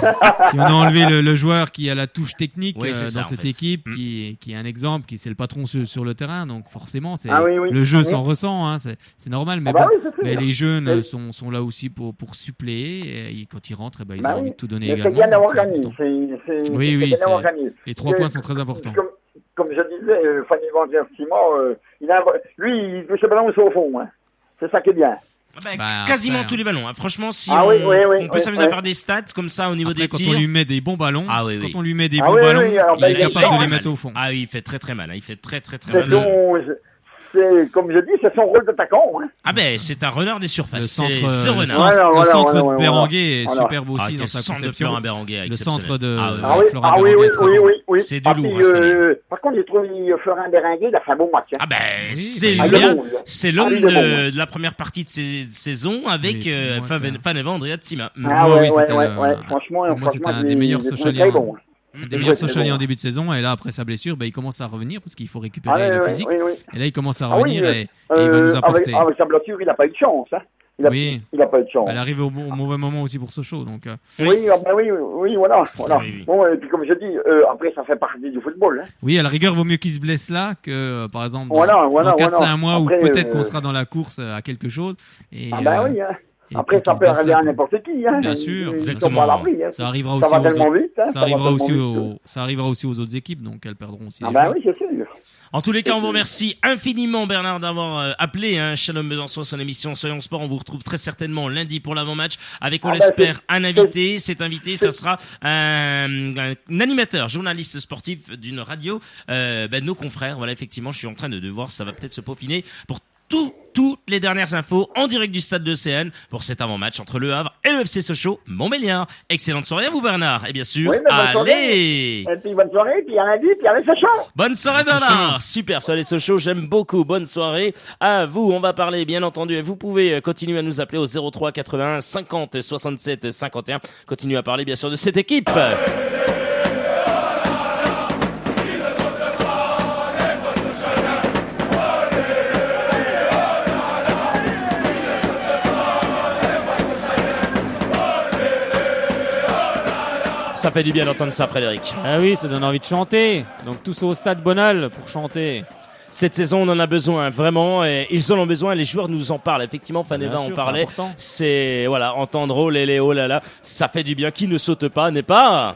Puis on a enlevé le joueur qui a la touche technique Oui, c'est ça, dans en cette fait. équipe, Mm. qui est un exemple, qui c'est le patron sur le terrain, donc forcément Ah oui, oui. le jeu Oui. s'en ressent, hein, c'est normal, mais Ah bah bon, oui, c'est sûr. mais les jeunes Oui. sont là aussi pour suppléer, et quand ils rentrent, ils Bah ont oui. envie de tout donner Mais également. c'est bien d'avoir donc c'est gagné. important. C'est Oui, bien c'est- d'avoir gagné. Les 3 points sont très importants. Comme je disais, Fanny Van Der Simon, lui, il touche le ballon au fond. Hein. C'est ça qui est bien. Bah, Bah, quasiment après, tous les ballons. Hein. Franchement, si Ah on, oui, oui, oui, on peut oui, s'amuser oui. à faire des stats comme ça au niveau Après, des quand tirs. on lui met des bons ballons, Ah oui, oui. quand on lui met des Ah bons oui, ballons, oui, alors, il bah, est il est capable de fort, les hein. mettre au fond. Ah oui, il fait très très mal. Hein. Il fait très très très C'est mal. c'est, comme je dis, c'est son rôle d'attaquant. Hein. Ah ben, c'est un renard des Le surfaces. centre, C'est le renard. centre, Voilà, le voilà, centre voilà, de voilà. Berenguer est Voilà. superbe aussi Ah, dans quel sa centre de conception. Florent Berenguer, Le exceptionnel. centre de Ah oui. Ah oui, Florent oui, Berenguer oui, est très oui, bon. oui, oui. C'est du Ah, lourd, puis, cette année. par contre, j'ai trouvé Florent Berenguer, il a fait un bon match. Hein. Ah ben, Oui, c'est bah, il est l'homme bon, lui. c'est l'homme Ah, il est bon. de la première partie de saison avec Oui, moi, ça- Fanevandria de Sima. Ah Moi, ouais, oui, ouais, c'était ouais, le- ouais. Franchement, pour moi, c'était un des meilleurs socialiens. très bon. Des meilleurs très socialiers bon. en début de saison, et là, après sa blessure, il commence à revenir parce qu'il faut récupérer Ah, le ouais, physique. oui, oui. Et là, il commence à Ah oui, revenir et il va nous apporter. Avec sa blessure, il n'a pas eu de chance. Hein. Oui. Il n'a pas eu de chance. Elle arrive au mauvais moment aussi pour Sochaux. Donc, Oui, ah ben oui, voilà. Oui, oui. Bon, et puis comme je dis, après, ça fait partie du football. Hein. oui, à la rigueur, vaut mieux qu'il se blesse là que, par exemple, dans, Voilà, dans 4-5 voilà. mois Après, où peut-être qu'on sera dans la course à quelque chose. Et, Ah ben oui, hein. et Après, puis ça qu'il peut se blesse arriver là, à quoi. n'importe qui. Hein. Bien sûr, Ils sont exactement. pas à l'abri. Hein. Ça arrivera Ça aussi va aux tellement autres. vite. Hein. Ça arrivera aussi tellement vite. ça arrivera aussi aux autres équipes, donc elles perdront aussi. Ah les ben joueurs. oui, c'est sûr. En tous les cas, on vous remercie infiniment, Bernard, d'avoir appelé Shalom Besançon à son émission Soyons Sport. On vous retrouve très certainement lundi pour l'avant-match avec, on Ah bah, l'espère, un invité. Cet invité, ça sera un animateur, journaliste sportif d'une radio. Nos confrères, voilà, effectivement, je suis en train de voir, ça va peut-être se peaufiner pour toutes les dernières infos en direct du stade de CN pour cet avant-match entre Le Havre et le FC Sochaux Montbéliard. Excellente soirée à vous, Bernard. Et bien sûr, Oui, mais bonne soirée. allez! Et puis bonne soirée, puis à lundi, puis à la Sochaux. Bonne soirée Bernard, super, soirée Sochaux, j'aime beaucoup, bonne soirée à vous, on va parler bien entendu, et vous pouvez continuer à nous appeler au 03 81 50 67 51, continuez à parler bien sûr de cette équipe. Ça fait du bien d'entendre ça, Frédéric. Ah oui, ça donne envie de chanter. Donc tous au stade Bonal pour chanter. Cette saison, on en a besoin, vraiment. Et ils en ont besoin, les joueurs nous en parlent. Effectivement, Faneva Bien en sûr, parlait. c'est important. C'est, voilà, entendre oh lélé, oh là là, ça fait du bien. Qui ne saute pas, n'est pas?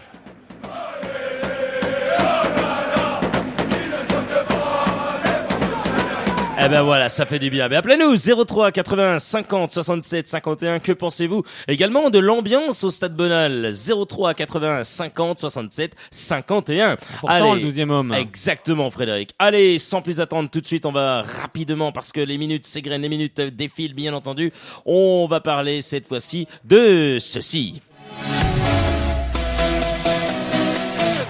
Eh ben voilà, ça fait du bien. Mais appelez-nous 03 80 50 67 51. Que pensez-vous également de l'ambiance au Stade Bonal? 03 80 50 67 51. Pourtant, le 12e homme. Exactement, Frédéric. Allez, sans plus attendre, tout de suite, on va rapidement, parce que les minutes s'égrènent, les minutes défilent, bien entendu. On va parler cette fois-ci de ceci.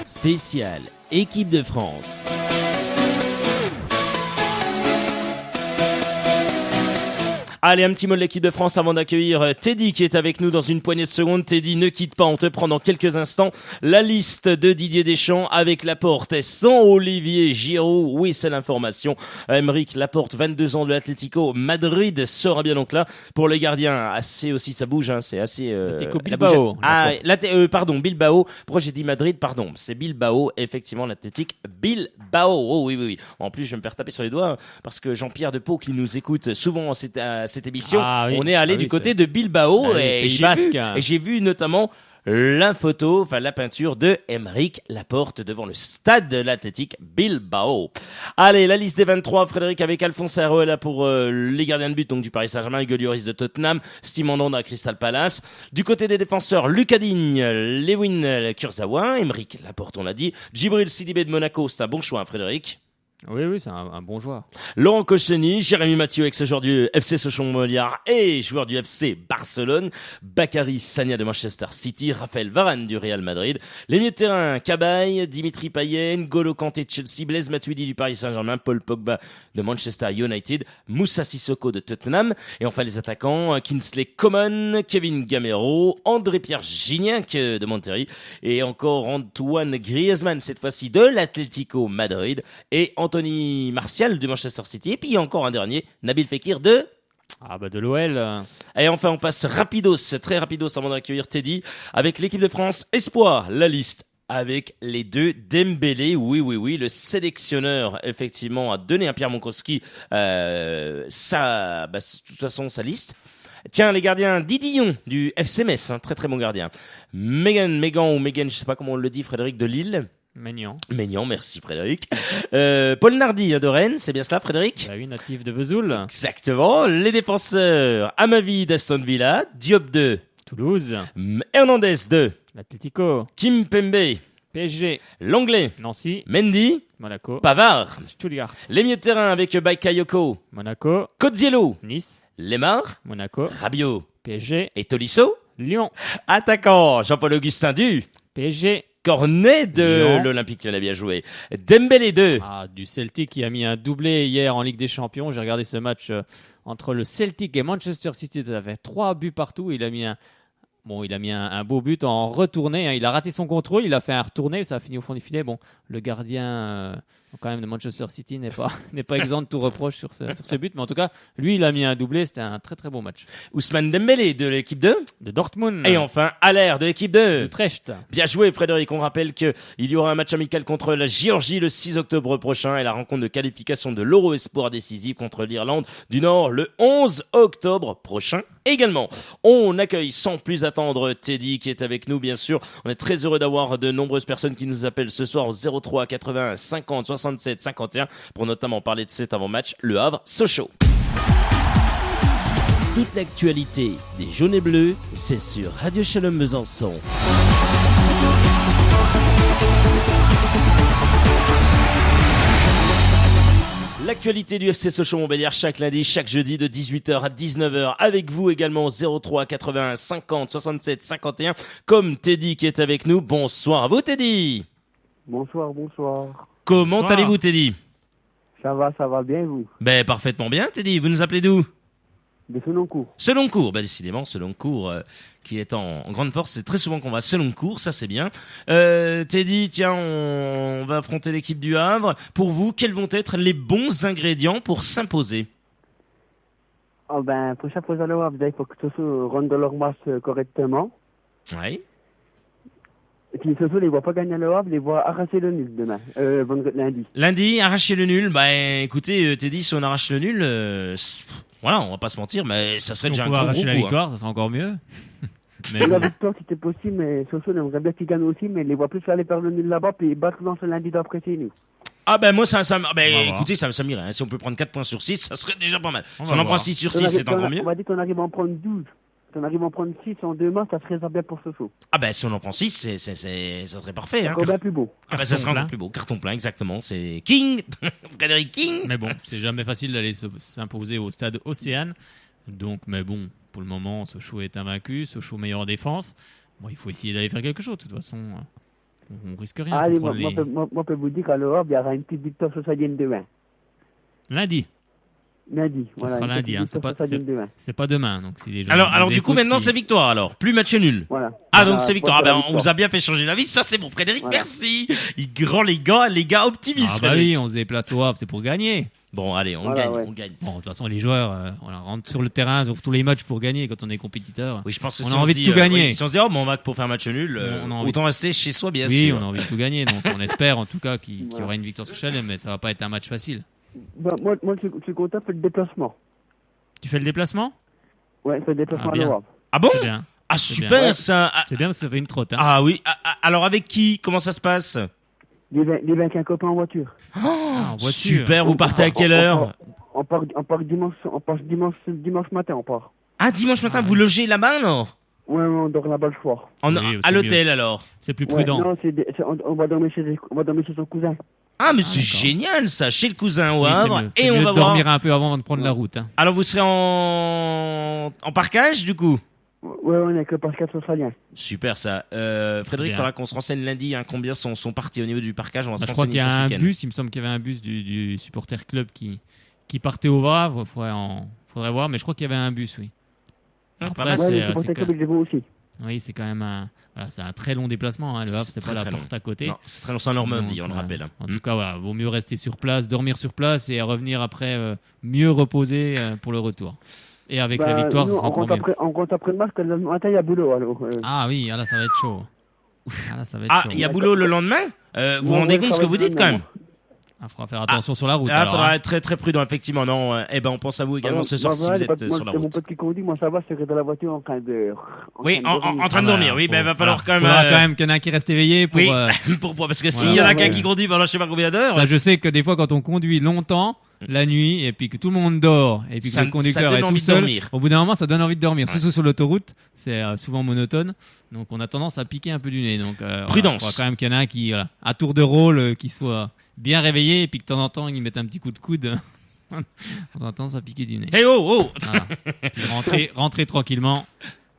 Spécial équipe de France. Allez, un petit mot de l'équipe de France avant d'accueillir Teddy qui est avec nous dans une poignée de secondes. Teddy, ne quitte pas, on te prend dans quelques instants la liste de Didier Deschamps avec Laporte sans Olivier Giroud. Oui, c'est l'information. Aymeric Laporte, 22 ans de l'Atlético Madrid, sera bien donc là. Pour les gardiens, assez aussi, ça bouge, hein, c'est assez... L'Atlético la Bilbao. bougette. Pardon, Bilbao. Pourquoi j'ai dit Madrid? Pardon, c'est Bilbao, effectivement, l'Athletic Bilbao. Oh oui. En plus, je vais me faire taper sur les doigts parce que Jean-Pierre Depau, qui nous écoute souvent à cette émission, on est allé du côté de Bilbao et j'ai vu notamment la photo, la peinture de Aymeric Laporte devant le stade de l'Athletic Bilbao. Allez, la liste des 23, Frédéric, avec Alphonse Areola pour les gardiens de but donc du Paris Saint-Germain, Hugo Lloris de Tottenham, Steve Mandanda à Crystal Palace. Du côté des défenseurs, Lucas Digne, Lewin Kurzawa, Aymeric Laporte, on l'a dit, Djibril Sidibé de Monaco, c'est un bon choix, hein, Frédéric. Oui, c'est un bon joueur. Laurent Koscielny, Jérémy Mathieu, ex-joueur du FC Sochaux-Montbéliard et joueur du FC Barcelone, Bakary Sagna de Manchester City, Raphaël Varane du Real Madrid, les milieux de terrain, Cabaye, Dimitri Payet, N'Golo Kanté de Chelsea, Blaise Matuidi du Paris Saint-Germain, Paul Pogba de Manchester United, Moussa Sissoko de Tottenham, et enfin les attaquants, Kingsley Coman, Kevin Gamero, André-Pierre Gignac de Monterrey, et encore Antoine Griezmann, cette fois-ci de l'Atlético Madrid, et Anthony Martial de Manchester City, et puis encore un dernier, Nabil Fekir de l'OL. Et enfin, on passe très rapidos avant d'accueillir Teddy, avec l'équipe de France Espoir, la liste avec les deux Dembélé. Oui, le sélectionneur, effectivement, a donné à Pierre Monkowski de toute façon, sa liste. Tiens, les gardiens, Didillon du FC Metz, très très bon gardien. Megan, je sais pas comment on le dit, Frédéric, de Lille. Maignan, merci Frédéric. Paul Nardi de Rennes, c'est bien cela Frédéric? Oui, natif de Vesoul. Exactement. Les défenseurs, Amavi d'Aston Villa, Diop de Toulouse, Hernandez de l'Atlético, Kimpembe, PSG, Langlais, Nancy, Mendy, Monaco, Pavard, Stuttgart, les milieux de terrain avec Bakayoko, Monaco, Kodziello, Nice, Lemar, Monaco, Rabiot PSG et Tolisso. Lyon, attaquant, Jean-Paul Augustin du PSG, Cornet de l'Olympique qui l'a bien joué. Dembélé 2. Du Celtic qui a mis un doublé hier en Ligue des Champions. J'ai regardé ce match entre le Celtic et Manchester City. Ça fait 3 buts partout. Il a mis un beau but en retourné. Il a raté son contrôle. Il a fait un retourné. Ça a fini au fond du filet. Bon, le gardien quand même de Manchester City n'est pas exempt de tout reproche sur ce but. Mais en tout cas, lui, il a mis un doublé. C'était un très très beau match. Ousmane Dembélé de l'équipe 2. De Dortmund. Et enfin, Haller de l'équipe 2. Utrecht. Bien joué, Frédéric. On rappelle qu'il y aura un match amical contre la Géorgie le 6 octobre prochain et la rencontre de qualification de l'Euro Espoir décisive contre l'Irlande du Nord le 11 octobre prochain également. On accueille sans plus attendre Teddy qui est avec nous, bien sûr. On est très heureux d'avoir de nombreuses personnes qui nous appellent ce soir au 03 81 50 67 51 pour notamment parler de cet avant-match Le Havre-Sochaux. Toute l'actualité des jaunes et bleus, c'est sur Radio Shalom Besançon. L'actualité du FC Sochaux-Montbéliard chaque lundi, chaque jeudi de 18h à 19h avec vous également 03 81 50 67 51 comme Teddy qui est avec nous. Bonsoir à vous Teddy. Bonsoir. Comment allez-vous Teddy? Ça va bien vous? Parfaitement bien Teddy, vous nous appelez d'où? De Seloncourt. Seloncourt, décidément Seloncourt qui est en grande force, c'est très souvent qu'on va à Seloncourt, ça c'est bien. Teddy, tiens, on va affronter l'équipe du Havre. Pour vous, quels vont être les bons ingrédients pour s'imposer? Pour s'imposer le Havre, il faut que Sochaux rentre leur masse correctement. Oui. Et puis Sochaux, ils ne voient pas gagner le Havre, ils voient arracher le nul demain, lundi. Lundi, arracher le nul. Écoutez, Teddy, si on arrache le nul, voilà, on va pas se mentir, mais ça serait déjà un gros coup. On peut arracher la victoire, ça serait encore mieux. Mais la victoire, c'était possible, mais Sochaux, on aimerait bien qu'ils gagnent aussi, mais ils les voient plus aller faire le nul là-bas, puis battre dans ce lundi d'après chez nous. Moi, écoutez, ça m'irait. Si on peut prendre 4 points sur 6, ça serait déjà pas mal. Si on en prend 6 sur 6, c'est encore mieux. On va dire qu'on arrive à en prendre 12. Si on arrive à en prendre 6 en 2 matchs, ça serait ça bien pour Sochaux. Si on en prend 6, ça serait parfait. Encore bien plus beau. Ça serait encore plus beau. Carton plein, exactement. C'est King, Frédéric King. Mais bon, c'est jamais facile d'aller s'imposer au stade Océane. Donc, mais bon, pour le moment, Sochaux est invaincu. Sochaux meilleur en défense. Bon, il faut essayer d'aller faire quelque chose. De toute façon, on risque rien. Allez, moi, je peux vous dire qu'à l'Europe, il y aura une petite victoire socialienne de 20. Lundi. Lundi. Ça sera lundi, hein, c'est pas demain. Donc si les gens Alors nous du coup, écoutent, maintenant, c'est victoire, alors. Plus match nul. Voilà. Ah, Voilà, donc c'est victoire. Ah, voilà, on vous a bien fait changer la vie. Ça, c'est bon, Frédéric. Voilà. Merci. Les gars optimistes. Ah bah oui, on se déplace au Havre, c'est pour gagner. Bon, allez, on Voilà, gagne, ouais. on gagne. Bon, de toute façon, les joueurs, on rentre sur le terrain, sur tous les matchs pour gagner quand on est compétiteur. Oui, je pense que On si a envie se de dit, tout gagner. oui, si on se dit, on va pour faire match nul, On a envie autant rester chez soi, bien Oui, sûr. on a envie de tout gagner, donc on espère en tout cas qu'il y Voilà. aura une victoire sur Chelem, mais ça va pas être un match facile. Bah, moi, je suis content de faire le déplacement. Tu fais le déplacement? Ouais, c'est le déplacement Ah, à bien. l'Europe. Ah bon? C'est bien. Ah, C'est super, bien. ça. Ah, C'est bien parce que ça fait une trotte. Hein. ah oui. Alors, avec qui? Comment ça se passe? Les 25 copains en voiture. En voiture. Super, vous partez à quelle heure? On part dimanche matin, on part. Ah, dimanche matin, vous logez là-bas, non? Ouais, on dort là-bas le soir. Oui, À c'est l'hôtel, alors? C'est plus Ouais, prudent. non, on va dormir chez son cousin. Ah, mais c'est d'accord. génial, ça, chez le cousin au Oui, c'est Havre. mieux. Et C'est on mieux va de voir. dormir un peu avant de prendre la route. Hein. Alors, vous serez en parkage, du coup? Ouais, on est avec le Pascal australien. Super, ça. Frédéric, il Bien. faudra qu'on se renseigne lundi, hein, combien sont partis au niveau du parkage. On va Bah, se je crois qu'il y renseigner a ça un ce week-end. bus, il me semble qu'il y avait un bus du supporter club qui partait au Havre. Faudrait voir, mais je crois qu'il y avait un bus, oui. Ah, Après, pas mal. Ouais, c'est, le supporter club, il les voit aussi. oui, c'est quand même c'est un très long déplacement. Hein, le Havre, c'est très, pas la très porte à côté. Non, c'est très long, c'est en Normandie, Donc, on le rappelle. En tout cas, voilà, vaut mieux rester sur place, dormir sur place et revenir après mieux reposé pour le retour. Et avec la victoire, nous, ça sera encore mieux. on compte après le match, que le matin, il y a boulot. Alors, Ah oui, là, ça va être chaud. Là, ça va être Ah, chaud. il y a boulot le lendemain? Vous vous Ouais, rendez ouais, compte de ça ce que va vous être le dites quand même? lendemain. Il faudra faire attention sur la route. Il alors, faudra hein. être très très prudent, effectivement. Non, on pense à vous également ce soir si vous êtes sur la Mon route. pote qui conduit, moi ça va, c'est que dans la voiture en train de. Oui, en train de Ah, dormir. bah, Oui, ben il va falloir quand même. Faudra quand même qu'il y en a un qui reste éveillé pour. Oui, parce que s'il y en a qu'un qui conduit pendant je sais pas combien d'heures. Ça, je sais que des fois, quand on conduit longtemps, la nuit, et puis que tout le monde dort, et puis que Ça- le conducteur ça donne est tout envie de seul, dormir. au bout d'un moment, ça donne envie de dormir. Ouais. Surtout sur l'autoroute, c'est souvent monotone. Donc, on a tendance à piquer un peu du nez. Donc, voilà, Prudence. faudra quand même qu'il y en a un qui, voilà, à tour de rôle, qui soit bien réveillé, et puis que de temps en temps, il mette un petit coup de coude. On a tendance à piquer du nez. Hey oh! Voilà. Puis rentrer tranquillement.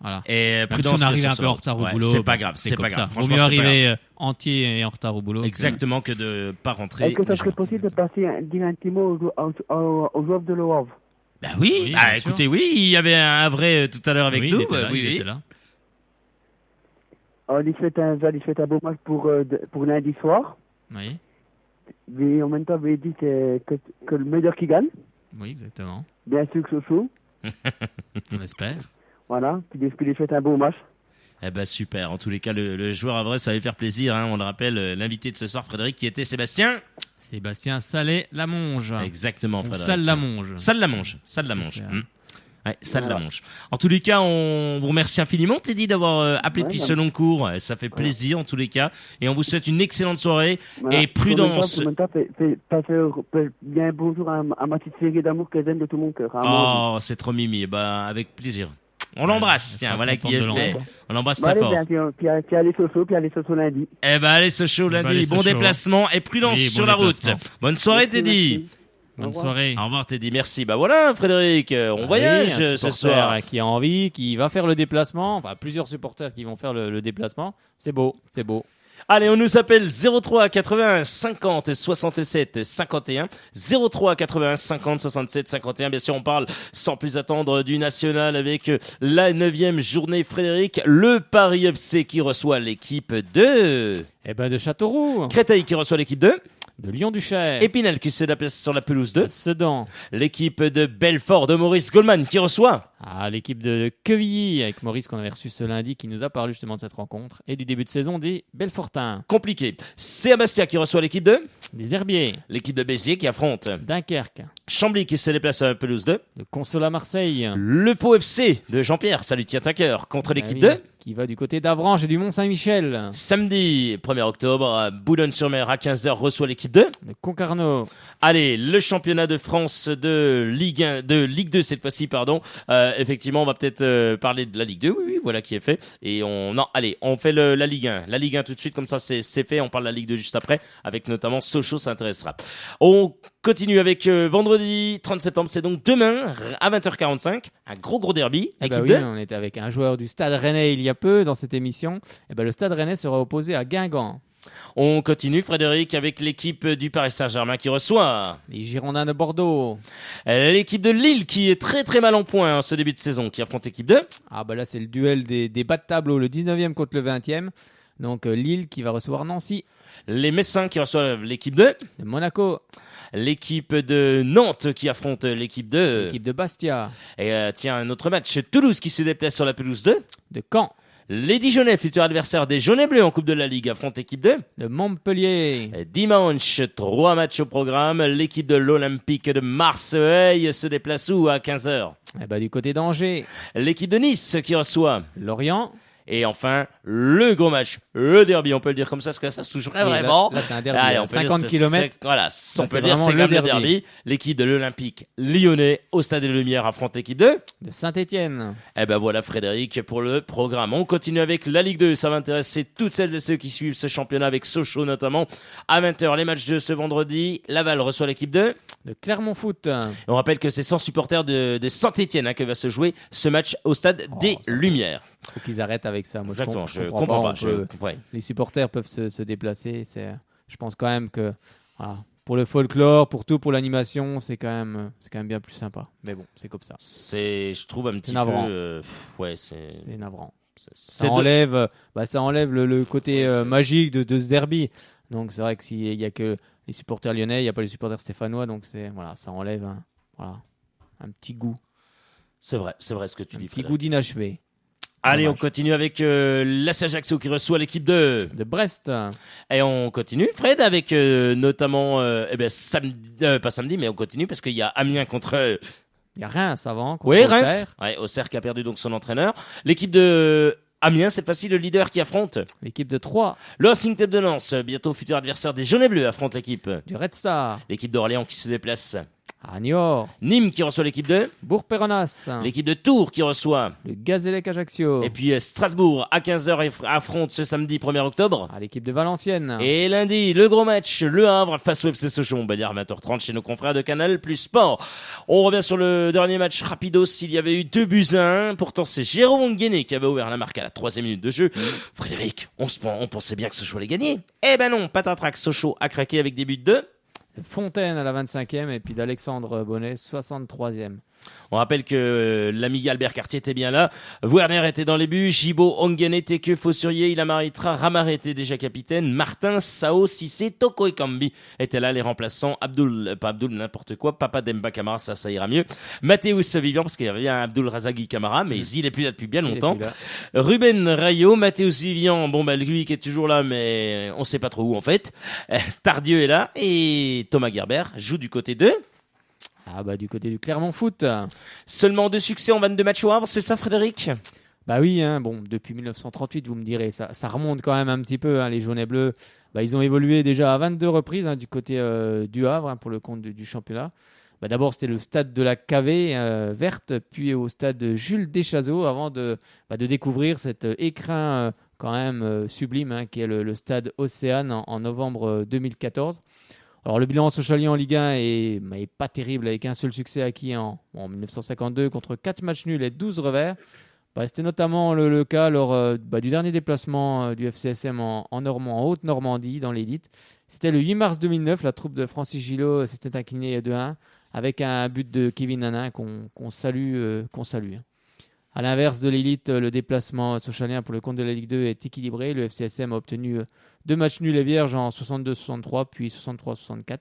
Voilà. Et Même prudence. si on arrive bien un sûr, peu en sur retard la route. au boulot, Ouais, c'est pas bah, grave, c'est c'est pas comme grave. ça. Vaut Franchement, mieux c'est pas grave. arriver entier et en retard au boulot. Exactement que de pas rentrer. Est-ce que ça serait possible de passer dire un petit mot aux joueurs de l'Europe? Bah oui, Oui, bah bien sûr. écoutez, oui, il y avait un vrai tout à l'heure avec Oui, nous. il était là, oui, il oui. était là. Alors, il fait un beau match pour lundi soir. Oui, Mais en même temps, il dit que le meilleur qui gagne. oui, exactement. Bien sûr que Sochaux. On espère. Voilà. Puis il fait un beau match. Eh ben super, en tous les cas, le joueur à vrai, ça va faire plaisir. Hein. On le rappelle, l'invité de ce soir, Frédéric, qui était Sébastien. Sébastien Salé-Lamonge. Exactement, Ou Frédéric. Salle-Lamonge. Salle-Lamonge. Parce que Salle-Lamonge. c'est, Ouais, Salle-Lamonge. En tous les cas, on vous remercie infiniment, Teddy, d'avoir appelé Ouais, depuis bah. ce long cours. Ça fait plaisir, en tous les cas. Et on vous souhaite une excellente soirée. Voilà. Et prudence. En même temps, fait bien un bonjour à ma petite série d'amour que j'aime de tout mon cœur. Oh, c'est trop mimi. Bah, avec plaisir. On l'embrasse, elle tiens, sera voilà contente qui est de fait. l'entendre. On l'embrasse Bah, très allez, fort. bien, puis allez Sochaux lundi. Eh ben, allez, Sochaux bah, lundi. allez, Bon Sochaux. déplacement et prudence Oui, sur bon la route. déplacement. Bonne soirée, Merci, Teddy. merci. Au Bonne revoir. soirée. Au revoir, Teddy. Merci. Bah voilà, Frédéric, on Oui, voyage un ce supporter soir. qui a envie, qui va faire le déplacement. Enfin, plusieurs supporters qui vont faire le déplacement. C'est beau, c'est beau. Allez, on nous appelle 03 81 50 67 51. 03 81 50 67 51. Bien sûr, on parle sans plus attendre du national avec la 9e journée, Frédéric. Le Paris FC qui reçoit l'équipe de Eh ben, de Châteauroux, Créteil qui reçoit l'équipe de de Lyon-Duchère, Épinal qui se déplace sur la pelouse de Sedan, l'équipe de Belfort de Maurice Goldman qui reçoit l'équipe de Quevilly avec Maurice qu'on avait reçu ce lundi qui nous a parlé justement de cette rencontre et du début de saison des Belfortins, compliqué. C'est Bastia qui reçoit l'équipe de des Herbiers, l'équipe de Béziers qui affronte Dunkerque, Chambly qui se déplace sur la pelouse de de Consola Marseille, le Pau FC de Jean-Pierre, ça lui tient à cœur, contre l'équipe Ah de oui, qui va du côté d'Avranches et du Mont-Saint-Michel, samedi 1er octobre, Boulogne-sur-Mer à 15h reçoit l'équipe de de Concarneau, allez, le championnat de France de Ligue 1, de Ligue 2 cette fois-ci, pardon. Effectivement, on va peut-être parler de la Ligue 2. Oui, voilà qui est fait. Et on fait la Ligue 1. La Ligue 1 tout de suite, comme ça c'est fait. On parle de la Ligue 2 juste après, avec notamment Sochaux s'intéressera. On continue avec vendredi 30 septembre, c'est donc demain à 20h45, un gros derby. Eh ben Équipe oui, de on était avec un joueur du Stade Rennais il y a peu dans cette émission. Eh ben, le Stade Rennais sera opposé à Guingamp. On continue, Frédéric, avec l'équipe du Paris Saint-Germain qui reçoit Les Girondins de Bordeaux. l'équipe de Lille qui est très très mal en point en ce début de saison, qui affronte l'équipe de Ah bah là c'est le duel des bas de tableau, le 19e contre le 20e. Donc Lille qui va recevoir Nancy. les Messins qui reçoivent l'équipe de De Monaco. l'équipe de Nantes qui affronte l'équipe de L'équipe de Bastia. et tiens, un autre match, Toulouse qui se déplace sur la pelouse de De Caen. les Dijonais, futur adversaire des Jaunets Bleus en Coupe de la Ligue, affronte l'équipe de De Montpellier. dimanche, 3 matchs au programme. L'équipe de l'Olympique de Marseille se déplace où à 15h. Et bah du côté d'Angers. L'équipe de Nice qui reçoit. Lorient. Et enfin, le gros match, le derby, on peut le dire comme ça, parce que ça se touche Oui, là- vraiment. là, c'est un derby, Allez, hein, on peut dire 50 c'est- kilomètres. Voilà, on c'est peut dire vraiment c'est le quand même le derby. derby. L'équipe de l'Olympique lyonnais au Stade des Lumières affronte l'équipe de. De Saint-Étienne. Eh ben voilà Frédéric pour le programme. On continue avec la Ligue 2. Ça va intéresser toutes celles et ceux qui suivent ce championnat avec Sochaux notamment. À 20h, les matchs de ce vendredi. Laval reçoit l'équipe de. De Clermont Foot. Et on rappelle que c'est 100 supporters de Saint-Étienne que va se jouer ce match au Stade des Lumières. Faut qu'ils arrêtent avec ça. Moi, Exactement, je comprends comprends pas. On peut- Ouais. Les supporters peuvent se déplacer. Je pense quand même que voilà, pour le folklore, pour tout, pour l'animation, c'est quand même bien plus sympa. Mais bon, c'est comme ça. Je trouve un petit peu. navrant. Ouais, c'est. C'est navrant. c'est Ça de- enlève le côté Ouais, c'est- magique de ce derby. Donc c'est vrai que s'il y a que les supporters lyonnais, il n'y a pas les supporters stéphanois, donc ça enlève un petit goût, C'est vrai ce que tu un dis. petit Frédéric. goût d'inachevé. Allez, Dommage. on continue avec l'AS Ajaccio qui reçoit l'équipe de. De Brest, Et on continue, Fred, avec notamment, samedi, pas samedi, mais on continue parce qu'il y a Amiens contre. il y a Reims avant. contre Oui, Auxerre. Reims. Ouais, Auxerre qui a perdu donc son entraîneur. L'équipe de Amiens, c'est facile, le leader qui affronte. L'équipe de Troyes, Le Racing Club de Lens, bientôt futur adversaire des Jaunets Bleus, affronte l'équipe. du Red Star, L'équipe d'Orléans qui se déplace. à Niort, Nîmes qui reçoit l'équipe de. Bourg-Péronas, L'équipe de Tours qui reçoit. le Gazélec Ajaccio, Et puis Strasbourg à 15h affronte ce samedi 1er octobre. à l'équipe de Valenciennes, Et lundi, le gros match, Le Havre face au FC Sochaux. On va dire 20h30 chez nos confrères de Canal Plus Sport. On revient sur le dernier match rapidos. Il y avait eu 2-1. Pourtant, c'est Jérôme Guéné qui avait ouvert la marque à la 3e minute de jeu. Frédéric, on pensait bien que Sochaux allait gagner. Eh ben non, patatrac, Sochaux a craqué avec des buts de. Fontaine à la 25e et puis d'Alexandre Bonnet 63e. On rappelle que l'ami Albert Cartier était bien là. Werner était dans les buts. Gibo, Ongene, Teke, Fossurier, Ilamaritra, Ramare était déjà capitaine. Martin, Sao, Sissé, Toko et Kambi étaient là, les remplaçants. N'importe quoi. Papa Demba Camara, ça ira mieux. Mathéus Vivian, parce qu'il y avait un Abdul Razagui Camara, mais il est plus là depuis bien Il est longtemps. plus là. Ruben Rayo, Mathéus Vivian, lui qui est toujours là, mais on sait pas trop où en fait. Tardieu est là et Thomas Gerber joue du côté de. Ah bah du côté du Clermont Foot. Seulement 2 succès en 22 matchs au Havre, c'est ça Frédéric? Bah oui, hein, bon, depuis 1938, vous me direz, ça remonte quand même un petit peu. Hein, les Jaunets Bleus, bah, ils ont évolué déjà à 22 reprises du côté du Havre pour le compte du championnat. Bah, d'abord, c'était le stade de la Cavée verte, puis au stade Jules Deschazos, avant de découvrir cet écrin quand même sublime qui est le stade Océane en novembre 2014. Alors le bilan socialien en Ligue 1 est pas terrible, avec un seul succès acquis en 1952 contre 4 matchs nuls et 12 revers. C'était notamment le cas lors du dernier déplacement du FCSM en Haute-Normandie, dans l'élite. C'était le 8 mars 2009, la troupe de Francis Gillot s'était inclinée 2-1 avec un but de Kevin Nanin qu'on salue. À l'inverse de l'élite, le déplacement socialien pour le compte de la Ligue 2 est équilibré. Le FCSM a obtenu 2 matchs nuls et vierges en 62-63 puis 63-64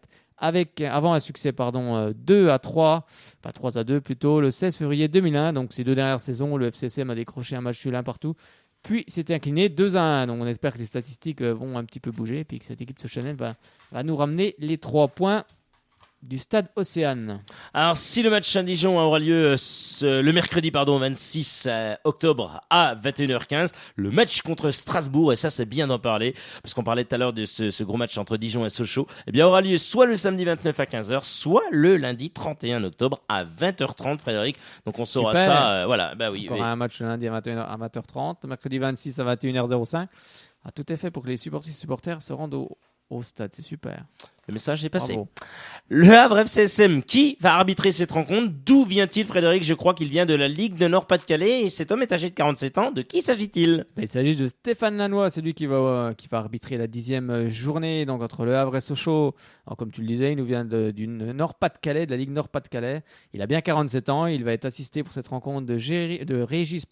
avant un succès 2-3, enfin 3-2 plutôt, le 16 février 2001. Donc ces 2 dernières saisons, le FCSM a décroché un match nul un partout, puis s'était incliné 2-1. Donc on espère que les statistiques vont un petit peu bouger et puis que cette équipe socialienne va nous ramener les 3 points du stade Océane. Alors, si le match à Dijon aura lieu le mercredi 26 octobre à 21h15, le match contre Strasbourg, et ça c'est bien d'en parler, parce qu'on parlait tout à l'heure de ce gros match entre Dijon et Sochaux, eh bien aura lieu soit le samedi 29 à 15h, soit le lundi 31 octobre à 20h30, Frédéric. Donc on saura Super. ça, voilà, bah oui. Encore un match le lundi à 20h30, mercredi 26 à 21h05. Tout est fait pour que les supporters se rendent au stade, c'est super. Le message est passé. Bravo. Le Havre FCSM, qui va arbitrer cette rencontre? D'où vient-il, Frédéric? Je crois qu'il vient de la Ligue de Nord-Pas-de-Calais et cet homme est âgé de 47 ans. De qui s'agit-il? Il s'agit de Stéphane Lannoy, c'est lui qui va arbitrer la 10e journée donc entre le Havre et Sochaux. Alors, comme tu le disais, il nous vient du Nord-Pas-de-Calais, de la Ligue Nord-Pas-de-Calais. Il a bien 47 ans, il va être assisté pour cette rencontre de Régis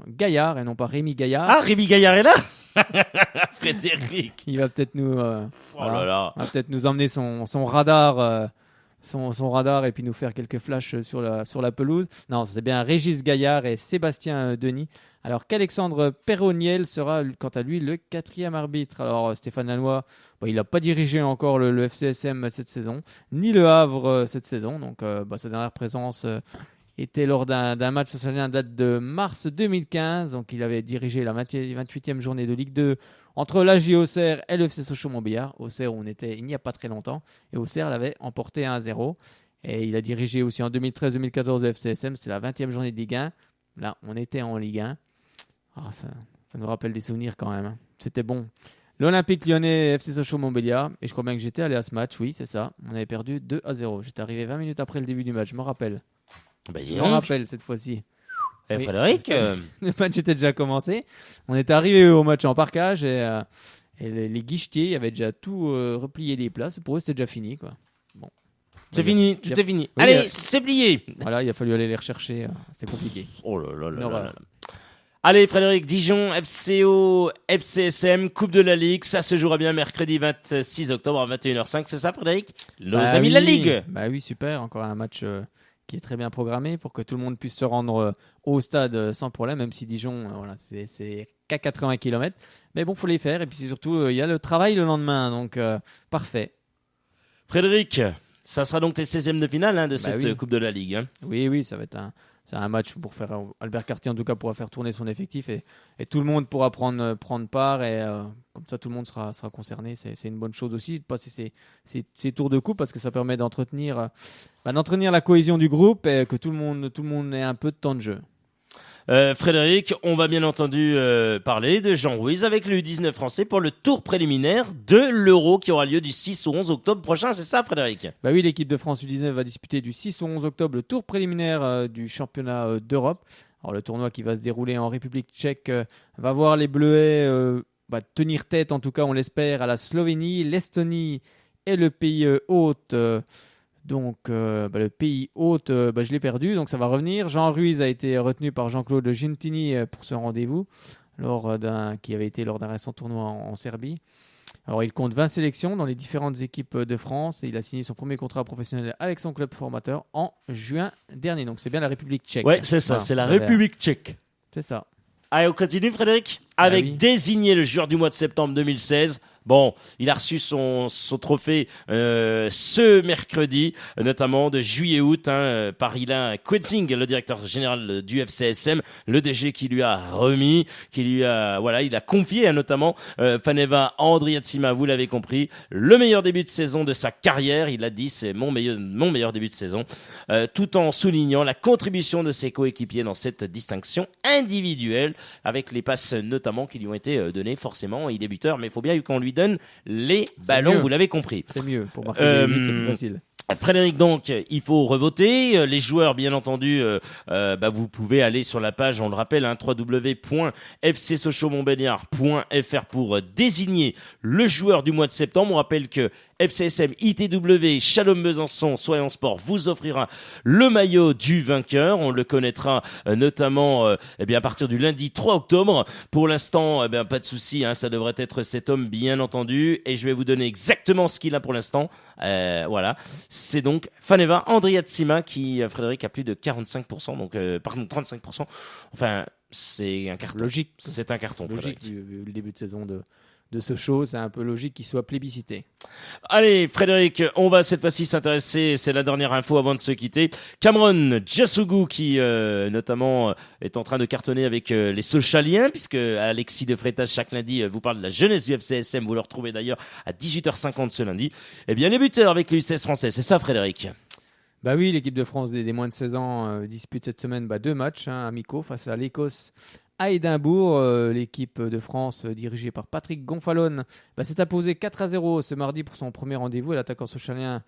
Gaillard et non pas Rémi Gaillard. Ah, Rémi Gaillard est là. Frédéric. Il va peut-être nous, Oh là là. va peut-être nous emmener son radar. Son radar et puis nous faire quelques flashs sur la pelouse. Non, c'est bien Régis Gaillard et Sébastien Denis. Alors qu'Alexandre Perroniel sera quant à lui le 4e arbitre. Alors Stéphane Lannoy, il n'a pas dirigé encore le FCSM cette saison, ni le Havre cette saison. Donc sa dernière présence était lors d'un match socialien date de mars 2015. Donc il avait dirigé la 28e journée de Ligue 2 entre l'AJ Auxerre et le FC Sochaux-Montbéliard. Auxerre où on était il n'y a pas très longtemps. Et Auxerre l'avait emporté 1-0. Et il a dirigé aussi en 2013-2014 le FCSM. C'était la 20e journée de Ligue 1. Là, on était en Ligue 1. Ah, ça nous rappelle des souvenirs quand même. Hein. C'était bon. L'Olympique Lyonnais, FC Sochaux-Montbéliard. Et je crois bien que j'étais allé à ce match. Oui, c'est ça. On avait perdu 2-0. J'étais arrivé 20 minutes après le début du match. Je me rappelle. Je me rappelle cette fois-ci. Et Oui. Frédéric, Le match était déjà commencé. On était arrivé au match en parkage et les guichetiers avaient déjà tout replié les places. Pour eux, c'était déjà fini, quoi. Bon. c'est fini, tout est fini. Oui, Allez, c'est plié. Voilà, il a fallu aller les rechercher. C'était compliqué. Oh là là là Une là horreur. là. Allez, Frédéric, Dijon, FCO, FCSM, Coupe de la Ligue. Ça se jouera bien mercredi 26 octobre à 21h05. C'est ça, Frédéric? Nos Bah amis de la oui. Ligue. Bah oui, super. Encore un match qui est très bien programmé pour que tout le monde puisse se rendre au stade sans problème, même si Dijon, voilà, c'est qu'à 80 km. Mais bon, faut les faire. Et puis surtout, il y a le travail le lendemain. Donc, parfait. Frédéric, ça sera donc les 16e de finale de Bah cette oui. Coupe de la Ligue. Oui, ça va être c'est un match pour faire. Albert Cartier, en tout cas, pourra faire tourner son effectif et tout le monde pourra prendre part. Et comme ça, tout le monde sera concerné. C'est une bonne chose aussi de passer ces tours de coupe parce que ça permet d'entretenir la cohésion du groupe et que tout le monde ait un peu de temps de jeu. Frédéric, on va bien entendu parler de Jean Ruiz avec le U19 français pour le tour préliminaire de l'Euro qui aura lieu du 6 au 11 octobre prochain, c'est ça, Frédéric? Bah oui, l'équipe de France U19 va disputer du 6 au 11 octobre le tour préliminaire du championnat d'Europe. Alors le tournoi qui va se dérouler en République tchèque va voir les Bleuets tenir tête, en tout cas on l'espère, à la Slovénie, l'Estonie et le pays hôte. Le pays hôte, je l'ai perdu, donc ça va revenir. Jean Ruiz a été retenu par Jean-Claude Gintini pour ce rendez-vous, qui avait été lors d'un récent tournoi en Serbie. Alors, il compte 20 sélections dans les différentes équipes de France et il a signé son premier contrat professionnel avec son club formateur en juin dernier. Donc, c'est bien la République tchèque. Ouais, c'est ça, Voilà, c'est la ça a l'air. République tchèque. C'est ça. Allez, on continue, Frédéric, avec oui. désigné le joueur du mois de septembre 2016. Bon, il a reçu son trophée ce mercrredi, notamment de juillet-août, par Ilan Quetzing, le directeur général du FCSM, le DG qui lui a remis, il a confié notamment Faneva Andriatsima, vous l'avez compris, le meilleur début de saison de sa carrière. Il a dit c'est mon meilleur début de saison, tout en soulignant la contribution de ses coéquipiers dans cette distinction individuelle, avec les passes notamment qui lui ont été données. Forcément, il est buteur, mais il faut bien qu'on lui donne les ballons, mieux. vous l'avez compris. C'est mieux. Pour marquer des buts, c'est plus facile. Frédéric, donc, il faut revoter. Les joueurs, bien entendu, vous pouvez aller sur la page, on le rappelle, www.fcsochauxmontbéliard.fr pour désigner le joueur du mois de septembre. On rappelle que FCSM, ITW, Shalom Besançon, Soyons Sport vous offrira le maillot du vainqueur. On le connaîtra notamment à partir du lundi 3 octobre. Pour l'instant, pas de souci, ça devrait être cet homme, bien entendu. Et je vais vous donner exactement ce qu'il a pour l'instant. Voilà. C'est donc Faneva Andriatsima qui, Frédéric, a plus de 45%, 35%. Enfin, c'est un carton. Logique. C'est un carton, Logique, Frédéric. vu le début de saison de ce show, c'est un peu logique qu'il soit plébiscité. Allez, Frédéric, on va cette fois-ci s'intéresser, c'est la dernière info avant de se quitter. Cameron Djassougou qui, notamment, est en train de cartonner avec les Sochaliens, puisque Alexis de Freitas, chaque lundi, vous parle de la jeunesse du FCSM. Vous le retrouvez d'ailleurs à 18h50 ce lundi. Eh bien, les buteurs avec le U16 français, c'est ça, Frédéric? Bah oui, l'équipe de France des moins de 16 ans dispute cette semaine 2 matchs amicaux face à l'Écosse à Édimbourg. L'équipe de France dirigée par Patrick Gonfalon s'est imposée 4-0 ce mardi pour son premier rendez-vous. L'attaquant socialien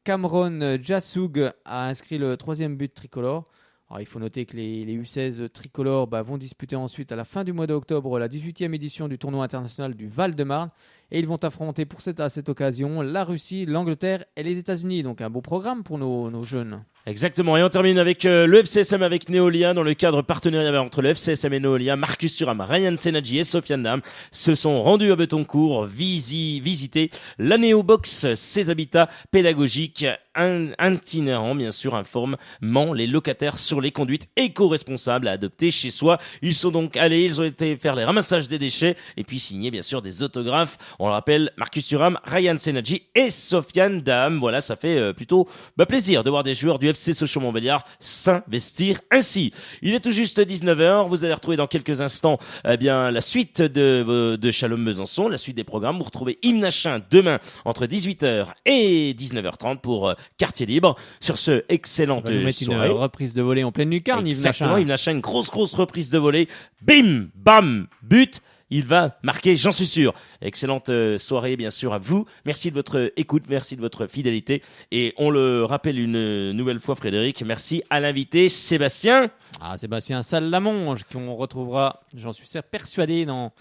Cameron Jassoug a inscrit le 3e but tricolore. Alors, il faut noter que les U16 tricolores vont disputer ensuite à la fin du mois d'octobre la 18e édition du tournoi international du Val-de-Marne. Et ils vont affronter à cette occasion la Russie, l'Angleterre et les États-Unis. Donc un beau programme pour nos jeunes. Exactement, et on termine avec le FCSM avec Neolia dans le cadre partenariat entre le FCSM et Neolia. Marcus Thuram, Ryan Senadji et Sofiane Dam se sont rendus à Betoncourt visiter la Néobox, ses habitats pédagogiques itinérants, bien sûr, informant les locataires sur les conduites éco-responsables à adopter chez soi. Ils sont donc allés, ils ont été faire les ramassages des déchets et puis signer bien sûr des autographes. On le rappelle, Marcus Thuram, Ryan Senadji et Sofiane Dam. Voilà, ça fait plutôt plaisir de voir des joueurs du FC Sochaux-Montbéliard s'investir ainsi. Il est tout juste 19h. Vous allez retrouver dans quelques instants la suite de Chalon-Besançon, la suite des programmes. Vous retrouvez Yves Nachin demain entre 18h et 19h30 pour Quartier Libre. Sur ce, excellente soirée. Une reprise de volée en pleine lucarne. Exactement, Yves Nachin, une grosse reprise de volée. Bim, bam, but. Il va marquer, j'en suis sûr. Excellente soirée, bien sûr, à vous. Merci de votre écoute, merci de votre fidélité. Et on le rappelle une nouvelle fois, Frédéric, merci à l'invité Sébastien. Sébastien Sallamonge, qu'on retrouvera, j'en suis persuadé, dans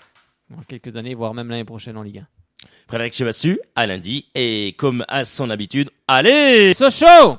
quelques années, voire même l'année prochaine en Ligue 1. Frédéric Chevassu, à lundi. Et comme à son habitude, allez, Sochaux!